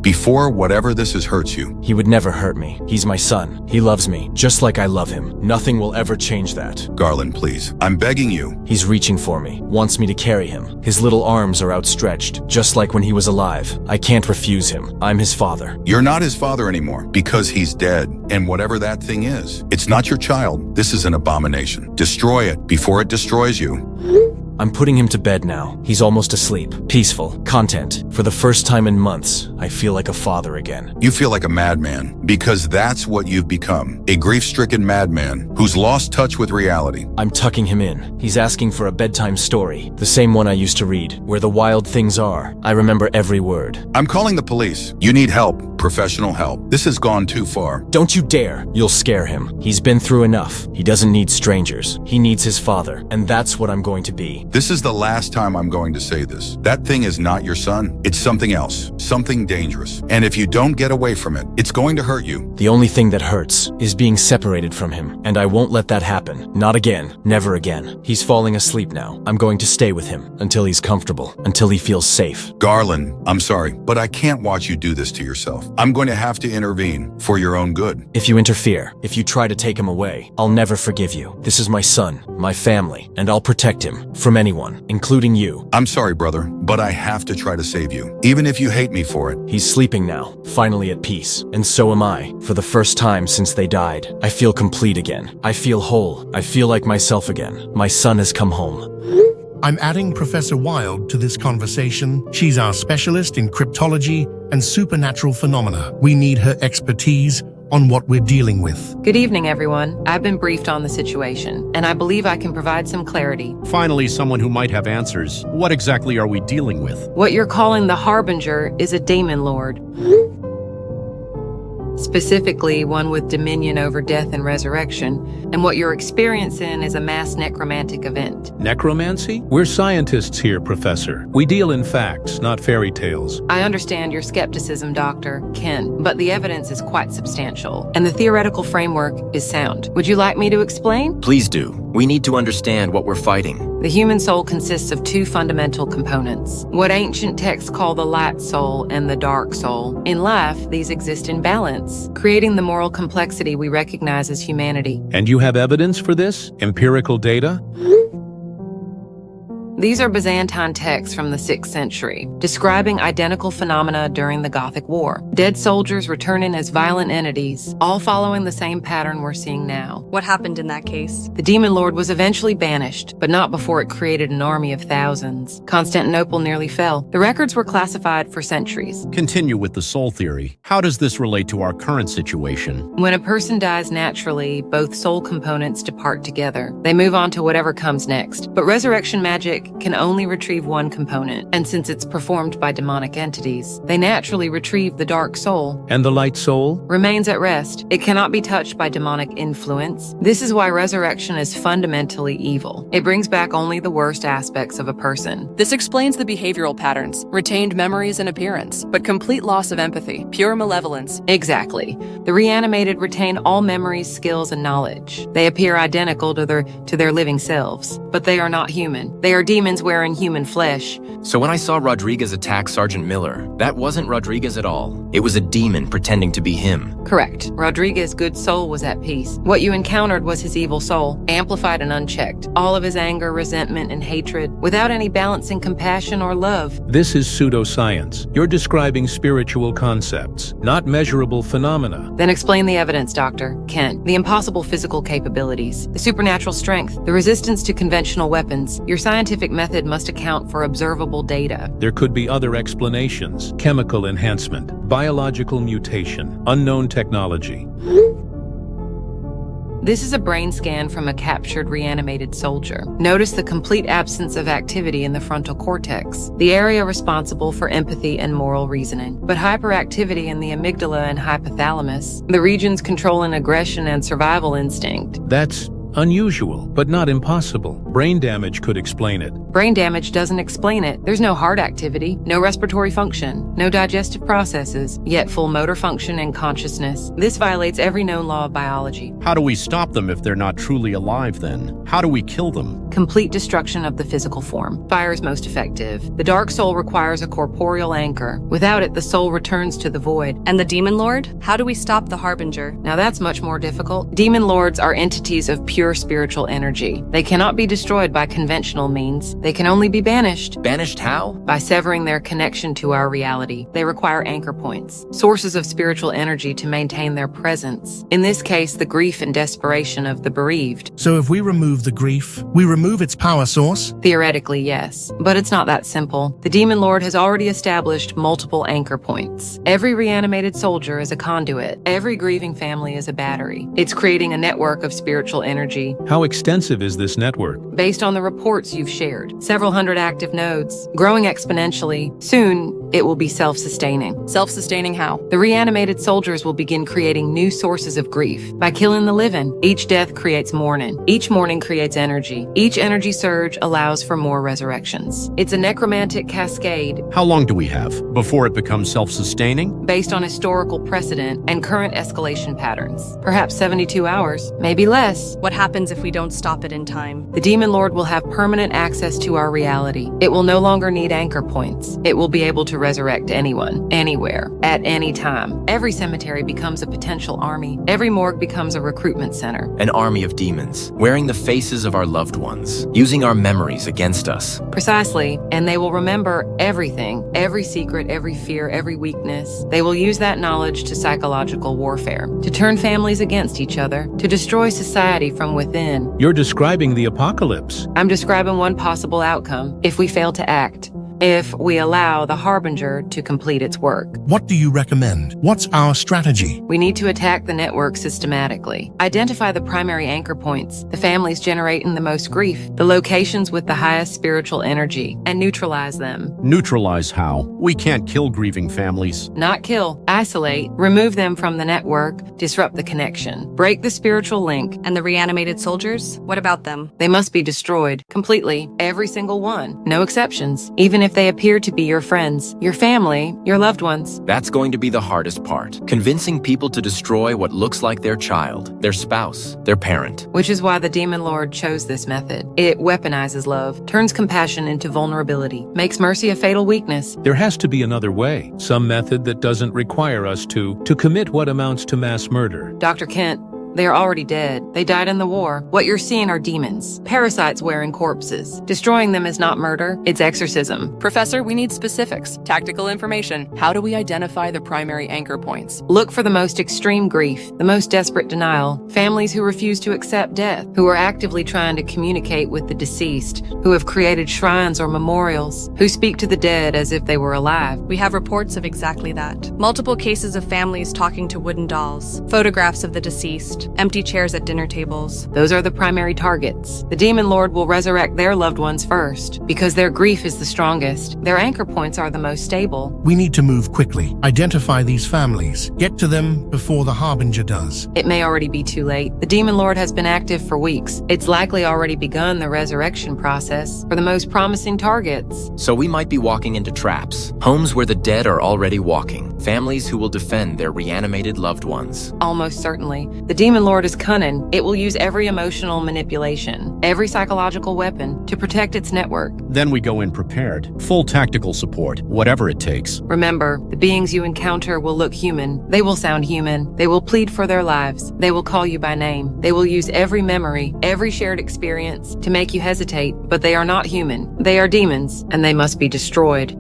before whatever this is hurts you. He would never hurt me. He's my son. He loves me, just like I love him. Nothing will ever change that. Garland, please. I'm begging you. He's reaching for me, wants me to carry him. His little arms are outstretched, just like when he was alive. I can't refuse him. I'm his father. You're not his father anymore, because he's dead. And whatever that thing is, it's not your child. This is an abomination. Destroy it before it destroys you. I'm putting him to bed now. He's almost asleep. Peaceful. Content. For the first time in months, I feel like a father again. You feel like a madman, because that's what you've become. A grief-stricken madman who's lost touch with reality. I'm tucking him in. He's asking for a bedtime story, the same one I used to read, where the wild things are. I remember every word. I'm calling the police. You need help. Professional help. This has gone too far. Don't you dare. You'll scare him. He's been through enough. He doesn't need strangers. He needs his father, and that's what I'm going to be. This is the last time I'm going to say this. That thing is not your son. It's something else. Something dangerous. And if you don't get away from it, it's going to hurt you. The only thing that hurts is being separated from him, and I won't let that happen. Not again. Never again. He's falling asleep now. I'm going to stay with him until he's comfortable, until he feels safe. Garland, I'm sorry, but I can't watch you do this to yourself. I'm going to have to intervene for your own good. If you interfere, if you try to take him away, I'll never forgive you. This is my son, my family, and I'll protect him from anyone, including you. I'm sorry, brother, but I have to try to save you, even if you hate me for it. He's sleeping now, finally at peace. And so am I. For the first time since they died, I feel complete again. I feel whole. I feel like myself again. My son has come home. I'm adding Professor Wilde to this conversation. She's our specialist in cryptology and supernatural phenomena. We need her expertise on what we're dealing with. Good evening, everyone. I've been briefed on the situation, and I believe I can provide some clarity. Finally, someone who might have answers. What exactly are we dealing with? What you're calling the Harbinger is a demon lord. Specifically, one with dominion over death and resurrection, and what you're experiencing is a mass necromantic event. Necromancy? We're scientists here, Professor. We deal in facts, not fairy tales. I understand your skepticism, Dr. Ken, but the evidence is quite substantial, and the theoretical framework is sound. Would you like me to explain? Please do. We need to understand what we're fighting. The human soul consists of two fundamental components, what ancient texts call the light soul and the dark soul. In life, these exist in balance, creating the moral complexity we recognize as humanity. And you have evidence for this? Empirical data? These are Byzantine texts from the 6th century, describing identical phenomena during the Gothic War. Dead soldiers returning as violent entities, all following the same pattern we're seeing now. What happened in that case? The demon lord was eventually banished, but not before it created an army of thousands. Constantinople nearly fell. The records were classified for centuries. Continue with the soul theory. How does this relate to our current situation? When a person dies naturally, both soul components depart together. They move on to whatever comes next. But resurrection magic can only retrieve one component, and since it's performed by demonic entities, they naturally retrieve the dark soul. And the light soul? Remains at rest. It cannot be touched by demonic influence. This is why resurrection is fundamentally evil. It brings back only the worst aspects of a person. This explains the behavioral patterns, retained memories and appearance, but complete loss of empathy, pure malevolence. Exactly. The reanimated retain all memories, skills, and knowledge. They appear identical to their living selves, but they are not human. They are demons wearing human flesh. So when I saw Rodriguez attack Sergeant Miller, that wasn't Rodriguez at all. It was a demon pretending to be him. Correct. Rodriguez's good soul was at peace. What you encountered was his evil soul, amplified and unchecked. All of his anger, resentment, and hatred, without any balancing compassion or love. This is pseudoscience. You're describing spiritual concepts, not measurable phenomena. Then explain the evidence, Dr. Kent. The impossible physical capabilities, the supernatural strength, the resistance to conventional weapons. Your scientific method must account for observable data. There could be other explanations: chemical enhancement, biological mutation, unknown technology. This is a brain scan from a captured reanimated soldier. Notice the complete absence of activity in the frontal cortex, the area responsible for empathy and moral reasoning, but hyperactivity in the amygdala and hypothalamus, the regions controlling aggression and survival instinct. That's Unusual, but not impossible. Brain damage could explain it. Brain damage doesn't explain it. There's no heart activity, no respiratory function, no digestive processes, yet full motor function and consciousness. This violates every known law of biology. How do we stop them if they're not truly alive then? How do we kill them? Complete destruction of the physical form. Fire is most effective. The dark soul requires a corporeal anchor. Without it, the soul returns to the void. And the demon lord? How do we stop the harbinger? Now that's much more difficult. Demon lords are entities of pure spiritual energy. They cannot be destroyed by conventional means. They can only be banished. Banished how? By severing their connection to our reality. They require anchor points, sources of spiritual energy to maintain their presence. In this case, the grief and desperation of the bereaved. So if we remove the grief, we remove its power source? Theoretically, yes. But it's not that simple. The Demon Lord has already established multiple anchor points. Every reanimated soldier is a conduit. Every grieving family is a battery. It's creating a network of spiritual energy. How extensive is this network? Based on the reports you've shared, several hundred active nodes, growing exponentially. Soon, it will be self-sustaining. Self-sustaining how? The reanimated soldiers will begin creating new sources of grief. By killing the living, each death creates mourning. Each mourning creates energy. Each energy surge allows for more resurrections. It's a necromantic cascade. How long do we have before it becomes self-sustaining? Based on historical precedent and current escalation patterns. Perhaps 72 hours, maybe less. What happens if we don't stop it in time? The Demon Lord will have permanent access to our reality. It will no longer need anchor points. It will be able to resurrect anyone, anywhere, at any time. Every cemetery becomes a potential army. Every morgue becomes a recruitment center. An army of demons, wearing the faces of our loved ones, using our memories against us. Precisely, and they will remember everything, every secret, every fear, every weakness. They will use that knowledge to psychological warfare, to turn families against each other, to destroy society from within. You're describing the apocalypse. I'm describing one possible outcome if we fail to act. If we allow the Harbinger to complete its work. What do you recommend? What's our strategy? We need to attack the network systematically. Identify the primary anchor points, the families generating the most grief, the locations with the highest spiritual energy, and neutralize them. Neutralize how? We can't kill grieving families. Not kill, isolate, remove them from the network, disrupt the connection, break the spiritual link. And the reanimated soldiers? What about them? They must be destroyed, completely, every single one, no exceptions, even if they appear to be your friends, your family, your loved ones. That's going to be the hardest part. Convincing people to destroy what looks like their child, their spouse, their parent. Which is why the Demon Lord chose this method. It weaponizes love, turns compassion into vulnerability, makes mercy a fatal weakness. There has to be another way, some method that doesn't require us to commit what amounts to mass murder. Dr. Kent, they are already dead. They died in the war. What you're seeing are demons, parasites wearing corpses. Destroying them is not murder, it's exorcism. Professor, we need specifics, tactical information. How do we identify the primary anchor points? Look for the most extreme grief, the most desperate denial, families who refuse to accept death, who are actively trying to communicate with the deceased, who have created shrines or memorials, who speak to the dead as if they were alive. We have reports of exactly that. Multiple cases of families talking to wooden dolls, photographs of the deceased, empty chairs at dinner tables. Those are the primary targets. The Demon Lord will resurrect their loved ones first, because their grief is the strongest. Their anchor points are the most stable. We need to move quickly. Identify these families. Get to them before the Harbinger does. It may already be too late. The Demon Lord has been active for weeks. It's likely already begun the resurrection process for the most promising targets. So we might be walking into traps. Homes where the dead are already walking. Families who will defend their reanimated loved ones. Almost certainly. The Demon Lord is cunning. It will use every emotional manipulation, every psychological weapon to protect its network. Then we go in prepared. Full tactical support, whatever it takes. Remember, the beings you encounter will look human. They will sound human. They will plead for their lives. They will call you by name. They will use every memory, every shared experience to make you hesitate, but they are not human. They are demons, and they must be destroyed.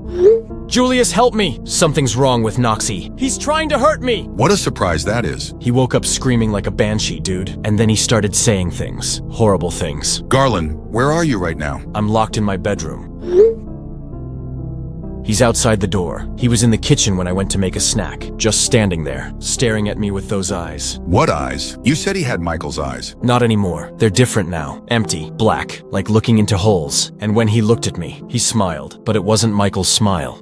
Julius, help me! Something's wrong with Noxie. He's trying to hurt me! What a surprise that is. He woke up screaming like a banshee, dude. And then he started saying things. Horrible things. Garland, where are you right now? I'm locked in my bedroom. He's outside the door. He was in the kitchen when I went to make a snack, just standing there, staring at me with those eyes. What eyes? You said he had Michael's eyes. Not anymore. They're different now. Empty, black, like looking into holes. And when he looked at me, he smiled, but it wasn't Michael's smile.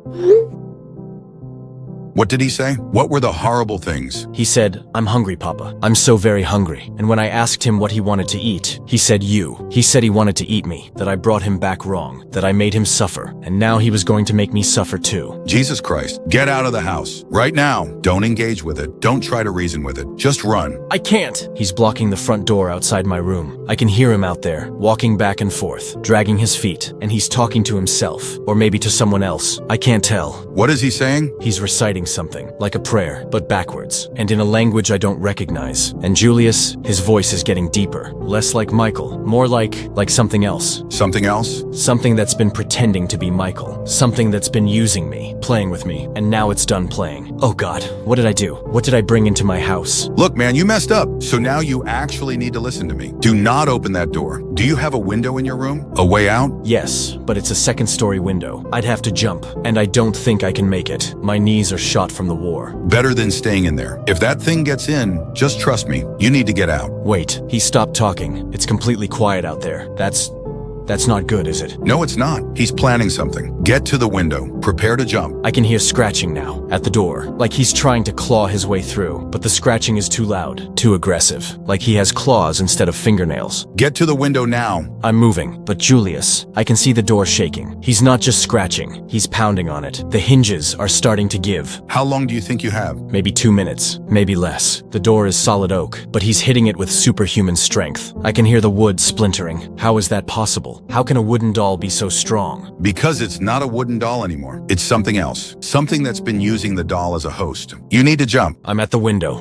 What did he say? What were the horrible things? He said, "I'm hungry, Papa. I'm so very hungry." And when I asked him what he wanted to eat, he said, "You." He said he wanted to eat me, that I brought him back wrong, that I made him suffer, and now he was going to make me suffer too. Jesus Christ, get out of the house. Right now. Don't engage with it. Don't try to reason with it. Just run. I can't. He's blocking the front door outside my room. I can hear him out there, walking back and forth, dragging his feet, and he's talking to himself, or maybe to someone else. I can't tell. What is he saying? He's reciting something, like a prayer, but backwards, and in a language I don't recognize. And Julius, his voice is getting deeper, less like Michael, more like something else. Something else? Something that's been pretending to be Michael. Something that's been using me, playing with me, and now it's done playing. Oh God, what did I do? What did I bring into my house? Look, man, you messed up. So now you actually need to listen to me. Do not open that door. Do you have a window in your room? A way out? Yes, but it's a second-story window. I'd have to jump, and I don't think I can make it. My knees are shot from the war. Better than staying in there. If that thing gets in, just trust me. You need to get out. Wait, he stopped talking. It's completely quiet out there. That's not good, is it? No, it's not. He's planning something. Get to the window. Prepare to jump. I can hear scratching now, at the door, like he's trying to claw his way through, but the scratching is too loud, too aggressive, like he has claws instead of fingernails. Get to the window now. I'm moving, but Julius, I can see the door shaking. He's not just scratching, he's pounding on it. The hinges are starting to give. How long do you think you have? Maybe 2 minutes, maybe less. The door is solid oak, but he's hitting it with superhuman strength. I can hear the wood splintering. How is that possible? How can a wooden doll be so strong? Because it's not a wooden doll anymore. It's something else. Something that's been using the doll as a host. You need to jump. I'm at the window.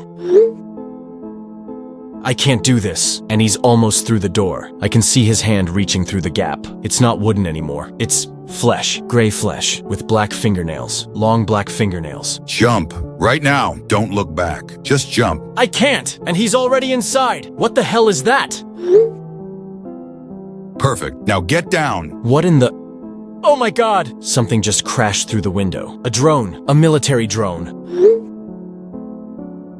I can't do this. And he's almost through the door. I can see his hand reaching through the gap. It's not wooden anymore. It's flesh, gray flesh, with black fingernails, long black fingernails. Jump. Right now. Don't look back. Just jump. I can't! And he's already inside. What the hell is that? Perfect. Now get down. What in the... Oh my God! Something just crashed through the window. A drone. A military drone.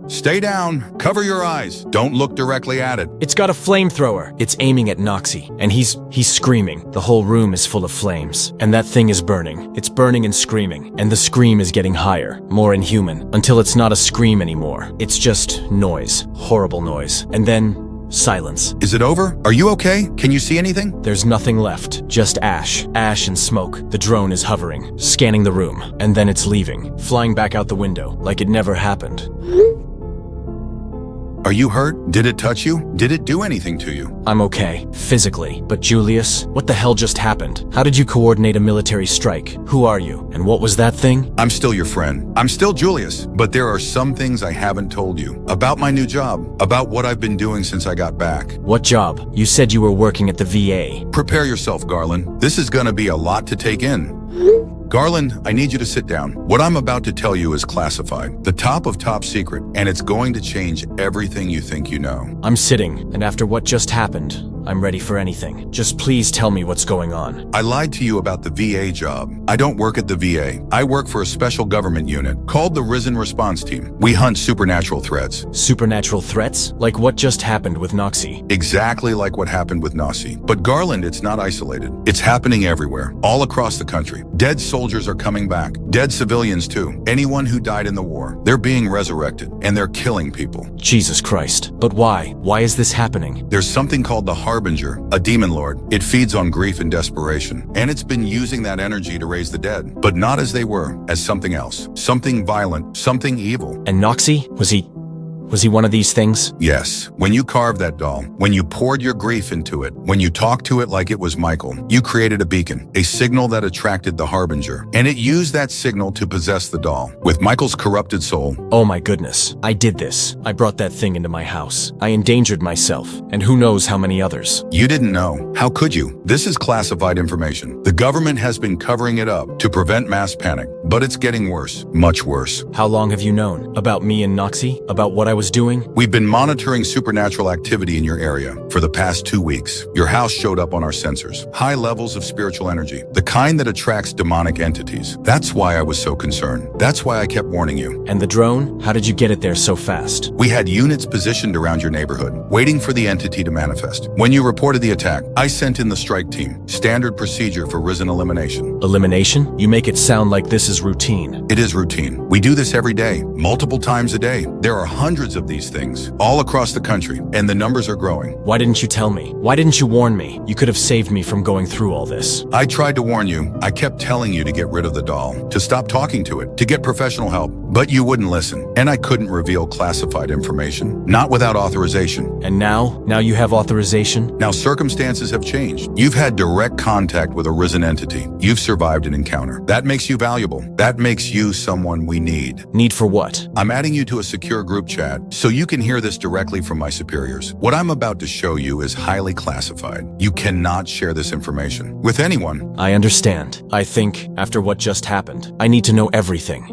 Stay down. Cover your eyes. Don't look directly at it. It's got a flamethrower. It's aiming at Noxie, and he's screaming. The whole room is full of flames, and that thing is burning. It's burning and screaming, and the scream is getting higher, more inhuman, until it's not a scream anymore. It's just noise. Horrible noise. And then... silence. Is it over? Are you okay? Can you see anything? There's nothing left. Just ash. Ash and smoke. The drone is hovering, scanning the room, and then it's leaving, flying back out the window, like it never happened. Are you hurt? Did it touch you? Did it do anything to you? I'm okay, physically. But Julius, what the hell just happened? How did you coordinate a military strike? Who are you? And what was that thing? I'm still your friend. I'm still Julius. But there are some things I haven't told you. About my new job. About what I've been doing since I got back. What job? You said you were working at the VA. Prepare yourself, Garland. This is gonna be a lot to take in. Garland, I need you to sit down. What I'm about to tell you is classified, the top of top secret, and it's going to change everything you think you know. I'm sitting, and after what just happened, I'm ready for anything. Just please tell me what's going on. I lied to you about the VA job. I don't work at the VA. I work for a special government unit called the Risen Response Team. We hunt supernatural threats. Supernatural threats? Like what just happened with Noxie? Exactly like what happened with Noxie. But Garland, it's not isolated. It's happening everywhere, all across the country. Dead soldiers are coming back. Dead civilians too. Anyone who died in the war. They're being resurrected, and they're killing people. Jesus Christ. But why? Why is this happening? There's something called the Harbinger, a demon lord. It feeds on grief and desperation, and it's been using that energy to raise the dead, but not as they were, as something else. Something violent, something evil. And Noxie? Was he one of these things? Yes. When you carved that doll, when you poured your grief into it, when you talked to it like it was Michael, you created a beacon, a signal that attracted the Harbinger, and it used that signal to possess the doll. With Michael's corrupted soul. Oh my goodness. I did this. I brought that thing into my house. I endangered myself, and who knows how many others. You didn't know. How could you? This is classified information. The government has been covering it up to prevent mass panic, but it's getting worse, much worse. How long have you known? About me and Noxie? About what I was doing? We've been monitoring supernatural activity in your area for the past 2 weeks. Your house showed up on our sensors. High levels of spiritual energy, the kind that attracts demonic entities. That's why I was so concerned. That's why I kept warning you. And the drone? How did you get it there so fast? We had units positioned around your neighborhood, waiting for the entity to manifest. When you reported the attack, I sent in the strike team. Standard procedure for Risen elimination. Elimination? You make it sound like this is is routine. It is routine. We do this every day, multiple times a day. There are hundreds of these things all across the country, and the numbers are growing. Why didn't you tell me? Why didn't you warn me? You could have saved me from going through all this. I tried to warn you. I kept telling you to get rid of the doll, to stop talking to it, to get professional help, but you wouldn't listen. And I couldn't reveal classified information, not without authorization. And now you have authorization? Now circumstances have changed. You've had direct contact with a risen entity. You've survived an encounter. That makes you valuable. That makes you someone we need. Need for what? I'm adding you to a secure group chat so you can hear this directly from my superiors. What I'm about to show you is highly classified. You cannot share this information with anyone. I understand. I think, after what just happened, I need to know everything.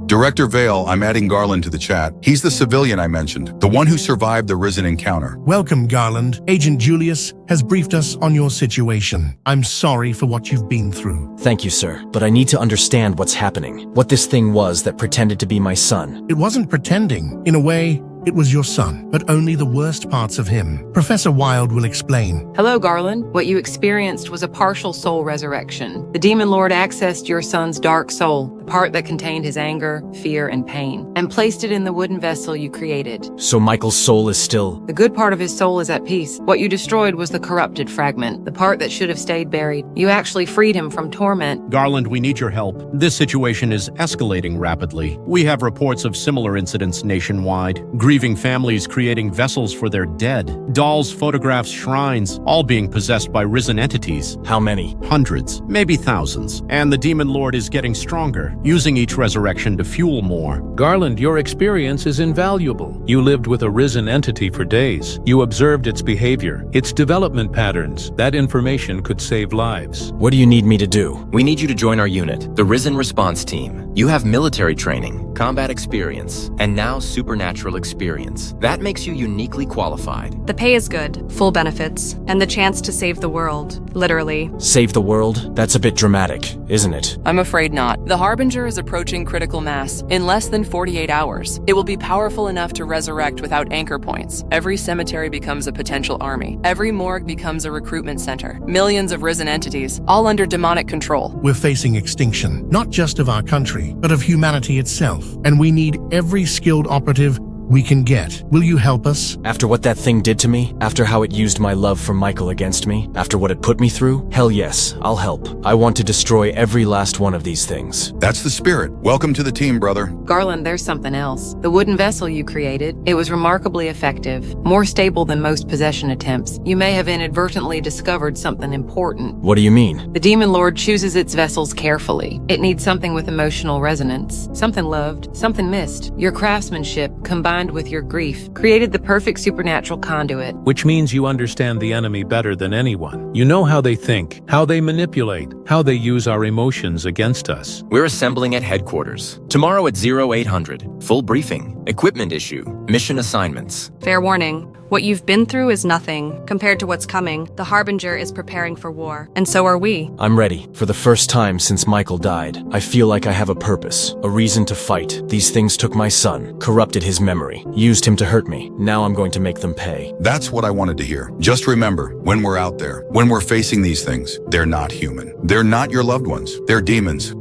Director Vale, I'm adding Garland to the chat. He's the civilian I mentioned, the one who survived the risen encounter. Welcome, Garland. Agent Julius has briefed us on your situation. I'm sorry for what you've been through. Thank you, sir. But I need to understand what's happening. What this thing was that pretended to be my son. It wasn't pretending. In a way, it was your son, but only the worst parts of him. Professor Wilde will explain. Hello, Garland. What you experienced was a partial soul resurrection. The demon lord accessed your son's dark soul, the part that contained his anger, fear, and pain, and placed it in the wooden vessel you created. So Michael's soul is still... The good part of his soul is at peace. What you destroyed was the corrupted fragment, the part that should have stayed buried. You actually freed him from torment. Garland, we need your help. This situation is escalating rapidly. We have reports of similar incidents nationwide. Grieving families creating vessels for their dead. Dolls, photographs, shrines, all being possessed by risen entities. How many? Hundreds, maybe thousands. And the demon lord is getting stronger, using each resurrection to fuel more. Garland, your experience is invaluable. You lived with a risen entity for days. You observed its behavior, its development patterns. That information could save lives. What do you need me to do? We need you to join our unit, the Risen Response Team. You have military training, combat experience, and now supernatural experience. That makes you uniquely qualified. The pay is good, full benefits, and the chance to save the world, literally. Save the world? That's a bit dramatic, isn't it? I'm afraid not. The Harbinger is approaching critical mass. In less than 48 hours, it will be powerful enough to resurrect without anchor points. Every cemetery becomes a potential army. Every morgue becomes a recruitment center. Millions of risen entities, all under demonic control. We're facing extinction, not just of our country, but of humanity itself. And we need every skilled operative we can get. Will you help us? After what that thing did to me? After how it used my love for Michael against me? After what it put me through? Hell yes, I'll help. I want to destroy every last one of these things. That's the spirit. Welcome to the team, brother. Garland, there's something else. The wooden vessel you created, it was remarkably effective, more stable than most possession attempts. You may have inadvertently discovered something important. What do you mean? The demon lord chooses its vessels carefully. It needs something with emotional resonance, something loved, something missed. Your craftsmanship, combined with your grief, created the perfect supernatural conduit. Which means you understand the enemy better than anyone. You know how they think, how they manipulate, how they use our emotions against us. We're assembling at headquarters. Tomorrow at 0800. Full briefing, equipment issue, mission assignments. Fair warning. What you've been through is nothing. Compared to what's coming, the Harbinger is preparing for war, and so are we. I'm ready. For the first time since Michael died, I feel like I have a purpose, a reason to fight. These things took my son, corrupted his memory, used him to hurt me. Now I'm going to make them pay. That's what I wanted to hear. Just remember, when we're out there, when we're facing these things, they're not human. They're not your loved ones. They're demons.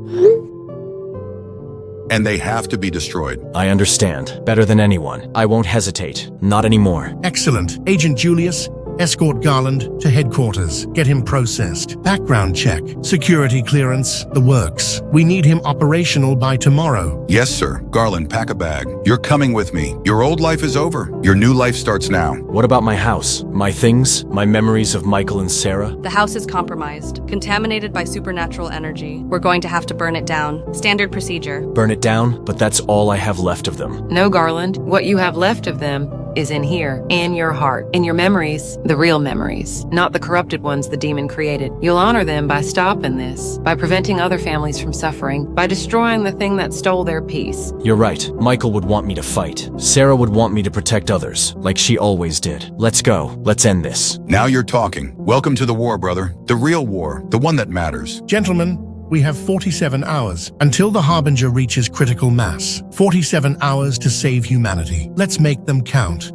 And they have to be destroyed. I understand. Better than anyone. I won't hesitate. Not anymore. Excellent. Agent Julius, escort Garland to headquarters. Get him processed. Background check. Security clearance. The works. We need him operational by tomorrow. Yes, sir. Garland, pack a bag. You're coming with me. Your old life is over. Your new life starts now. What about my house? My things? My memories of Michael and Sarah? The house is compromised, contaminated by supernatural energy. We're going to have to burn it down. Standard procedure. Burn it down? But that's all I have left of them. No, Garland. What you have left of them is in here, in your heart, in your memories, the real memories, not the corrupted ones the demon created. You'll honor them by stopping this, by preventing other families from suffering, by destroying the thing that stole their peace. You're right. Michael would want me to fight. Sarah would want me to protect others, like she always did. Let's go. Let's end this. Now you're talking. Welcome to the war, brother. The real war. The one that matters. Gentlemen, we have 47 hours until the Harbinger reaches critical mass. 47 hours to save humanity. Let's make them count.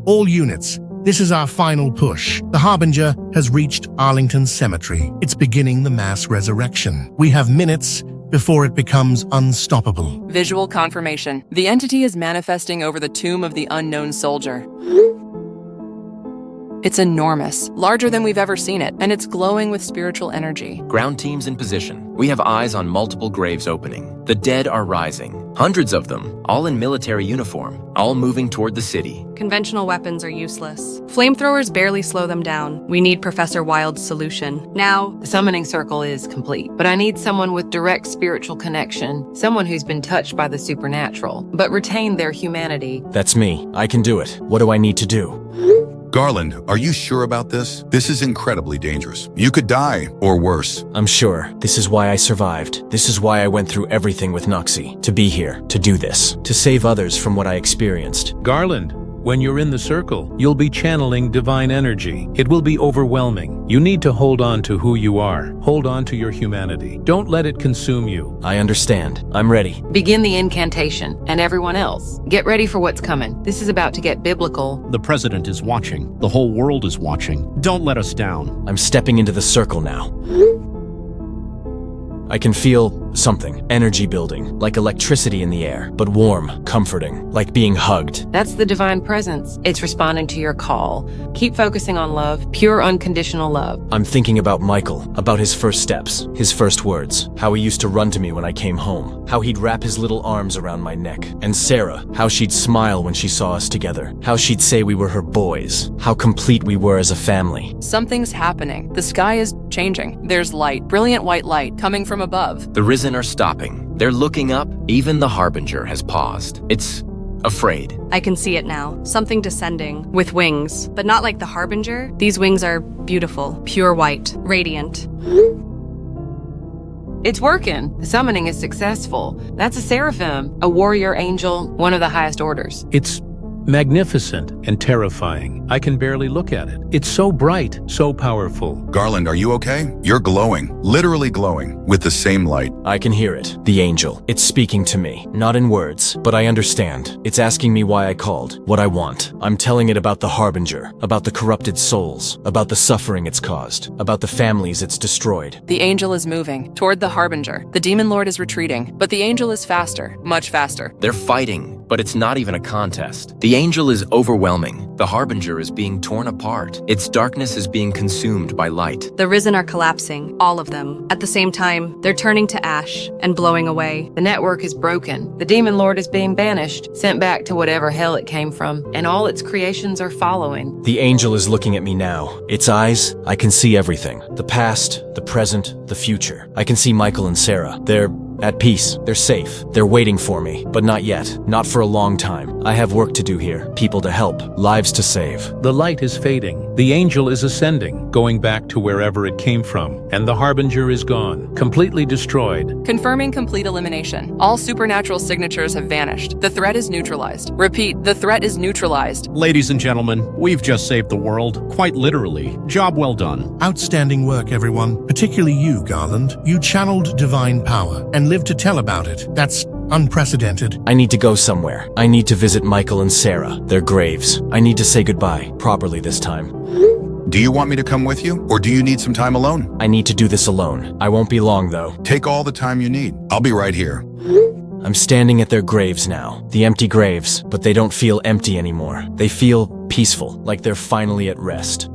All units, this is our final push. The Harbinger has reached Arlington Cemetery. It's beginning the mass resurrection. We have minutes before it becomes unstoppable. Visual confirmation. The entity is manifesting over the tomb of the unknown soldier. It's enormous, larger than we've ever seen it, and it's glowing with spiritual energy. Ground teams in position. We have eyes on multiple graves opening. The dead are rising. Hundreds of them, all in military uniform, all moving toward the city. Conventional weapons are useless. Flamethrowers barely slow them down. We need Professor Wilde's solution. Now, The summoning circle is complete, but I need someone with direct spiritual connection, someone who's been touched by the supernatural, but retained their humanity. That's me. I can do it. What do I need to do? Garland, are you sure about this? This is incredibly dangerous. You could die, or worse. I'm sure. This is why I survived. This is why I went through everything with Noxie. To be here, to do this, to save others from what I experienced. Garland, when you're in the circle, you'll be channeling divine energy. It will be overwhelming. You need to hold on to who you are. Hold on to your humanity. Don't let it consume you. I understand. I'm ready. Begin the incantation, and everyone else, get ready for what's coming. This is about to get biblical. The president is watching. The whole world is watching. Don't let us down. I'm stepping into the circle now. I can feel something, energy building, like electricity in the air, but warm, comforting, like being hugged. That's the divine presence. It's responding to your call. Keep focusing on love, pure unconditional love. I'm thinking about Michael, about his first steps, his first words, how he used to run to me when I came home, how he'd wrap his little arms around my neck, and Sarah, how she'd smile when she saw us together, how she'd say we were her boys, how complete we were as a family. Something's happening. The sky is changing. There's light, brilliant white light, coming from above. The risen are stopping. They're looking up. Even the Harbinger has paused. It's afraid. I can see it now. Something descending, with wings, but not like the Harbinger. These wings are beautiful, pure white, radiant. It's working. The summoning is successful. That's a seraphim, a warrior angel, one of the highest orders. It's magnificent and terrifying. I can barely look at it. It's so bright, so powerful. Garland, are you okay? You're glowing, literally glowing, with the same light. I can hear it. The angel. It's speaking to me. Not in words, but I understand. It's asking me why I called, what I want. I'm telling it about the Harbinger, about the corrupted souls, about the suffering it's caused, about the families it's destroyed. The angel is moving toward the Harbinger. The demon lord is retreating, but the angel is faster, much faster. They're fighting, but it's not even a contest. The angel is overwhelming. The Harbinger is being torn apart. Its darkness is being consumed by light. The risen are collapsing, all of them. At the same time, they're turning to ash and blowing away. The network is broken. The demon lord is being banished, sent back to whatever hell it came from, and all its creations are following. The angel is looking at me now. Its eyes, I can see everything. The past, the present, the future. I can see Michael and Sarah. They're at peace. They're safe. They're waiting for me, but not yet. Not for a long time. I have work to do here. People to help. Lives to save. The light is fading. The angel is ascending, going back to wherever it came from, and the Harbinger is gone, completely destroyed. Confirming complete elimination. All supernatural signatures have vanished. The threat is neutralized. Repeat, the threat is neutralized. Ladies and gentlemen, we've just saved the world, quite literally. Job well done. Outstanding work, everyone. Particularly you, Garland. You channeled divine power and lived to tell about it. That's unprecedented. I need to go somewhere. I need to visit Michael and Sarah, their graves. I need to say goodbye, properly this time. Do you want me to come with you, or do you need some time alone? I need to do this alone. I won't be long, though. Take all the time you need. I'll be right here. I'm standing at their graves now. The empty graves, but they don't feel empty anymore. They feel peaceful, like they're finally at rest.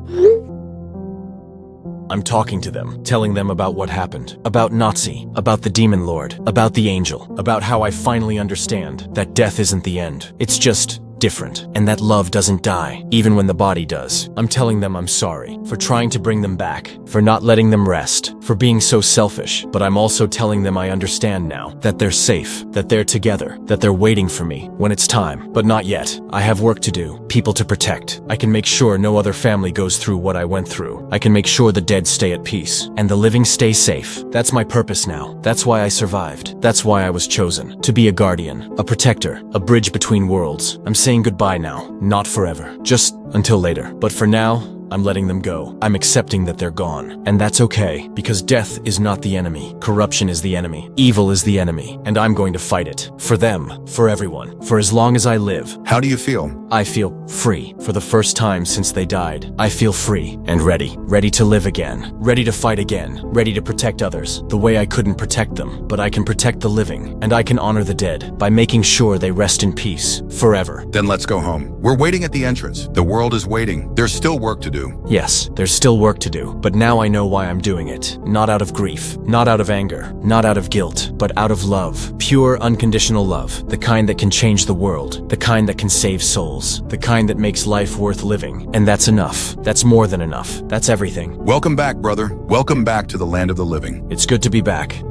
I'm talking to them, telling them about what happened, about Nazi, about the demon lord, about the angel, about how I finally understand that death isn't the end. It's just different, and that love doesn't die, even when the body does. I'm telling them I'm sorry for trying to bring them back, for not letting them rest, for being so selfish, but I'm also telling them I understand now, that they're safe, that they're together, that they're waiting for me when it's time, but not yet. I have work to do, people to protect. I can make sure no other family goes through what I went through. I can make sure the dead stay at peace, and the living stay safe. That's my purpose now. That's why I survived. That's why I was chosen. To be a guardian, a protector, a bridge between worlds. I'm saying goodbye now. Not forever. Just until later. But for now, I'm letting them go. I'm accepting that they're gone. And that's okay, because death is not the enemy. Corruption is the enemy. Evil is the enemy. And I'm going to fight it. For them. For everyone. For as long as I live. How do you feel? I feel free. For the first time since they died. I feel free and ready. Ready to live again. Ready to fight again. Ready to protect others. The way I couldn't protect them. But I can protect the living. And I can honor the dead. By making sure they rest in peace. Forever. Then let's go home. We're waiting at the entrance. The world is waiting. There's still work to do. Yes, there's still work to do. But now I know why I'm doing it. Not out of grief. Not out of anger. Not out of guilt. But out of love. Pure, unconditional love. The kind that can change the world. The kind that can save souls. The kind that makes life worth living. And that's enough. That's more than enough. That's everything. Welcome back, brother. Welcome back to the land of the living. It's good to be back.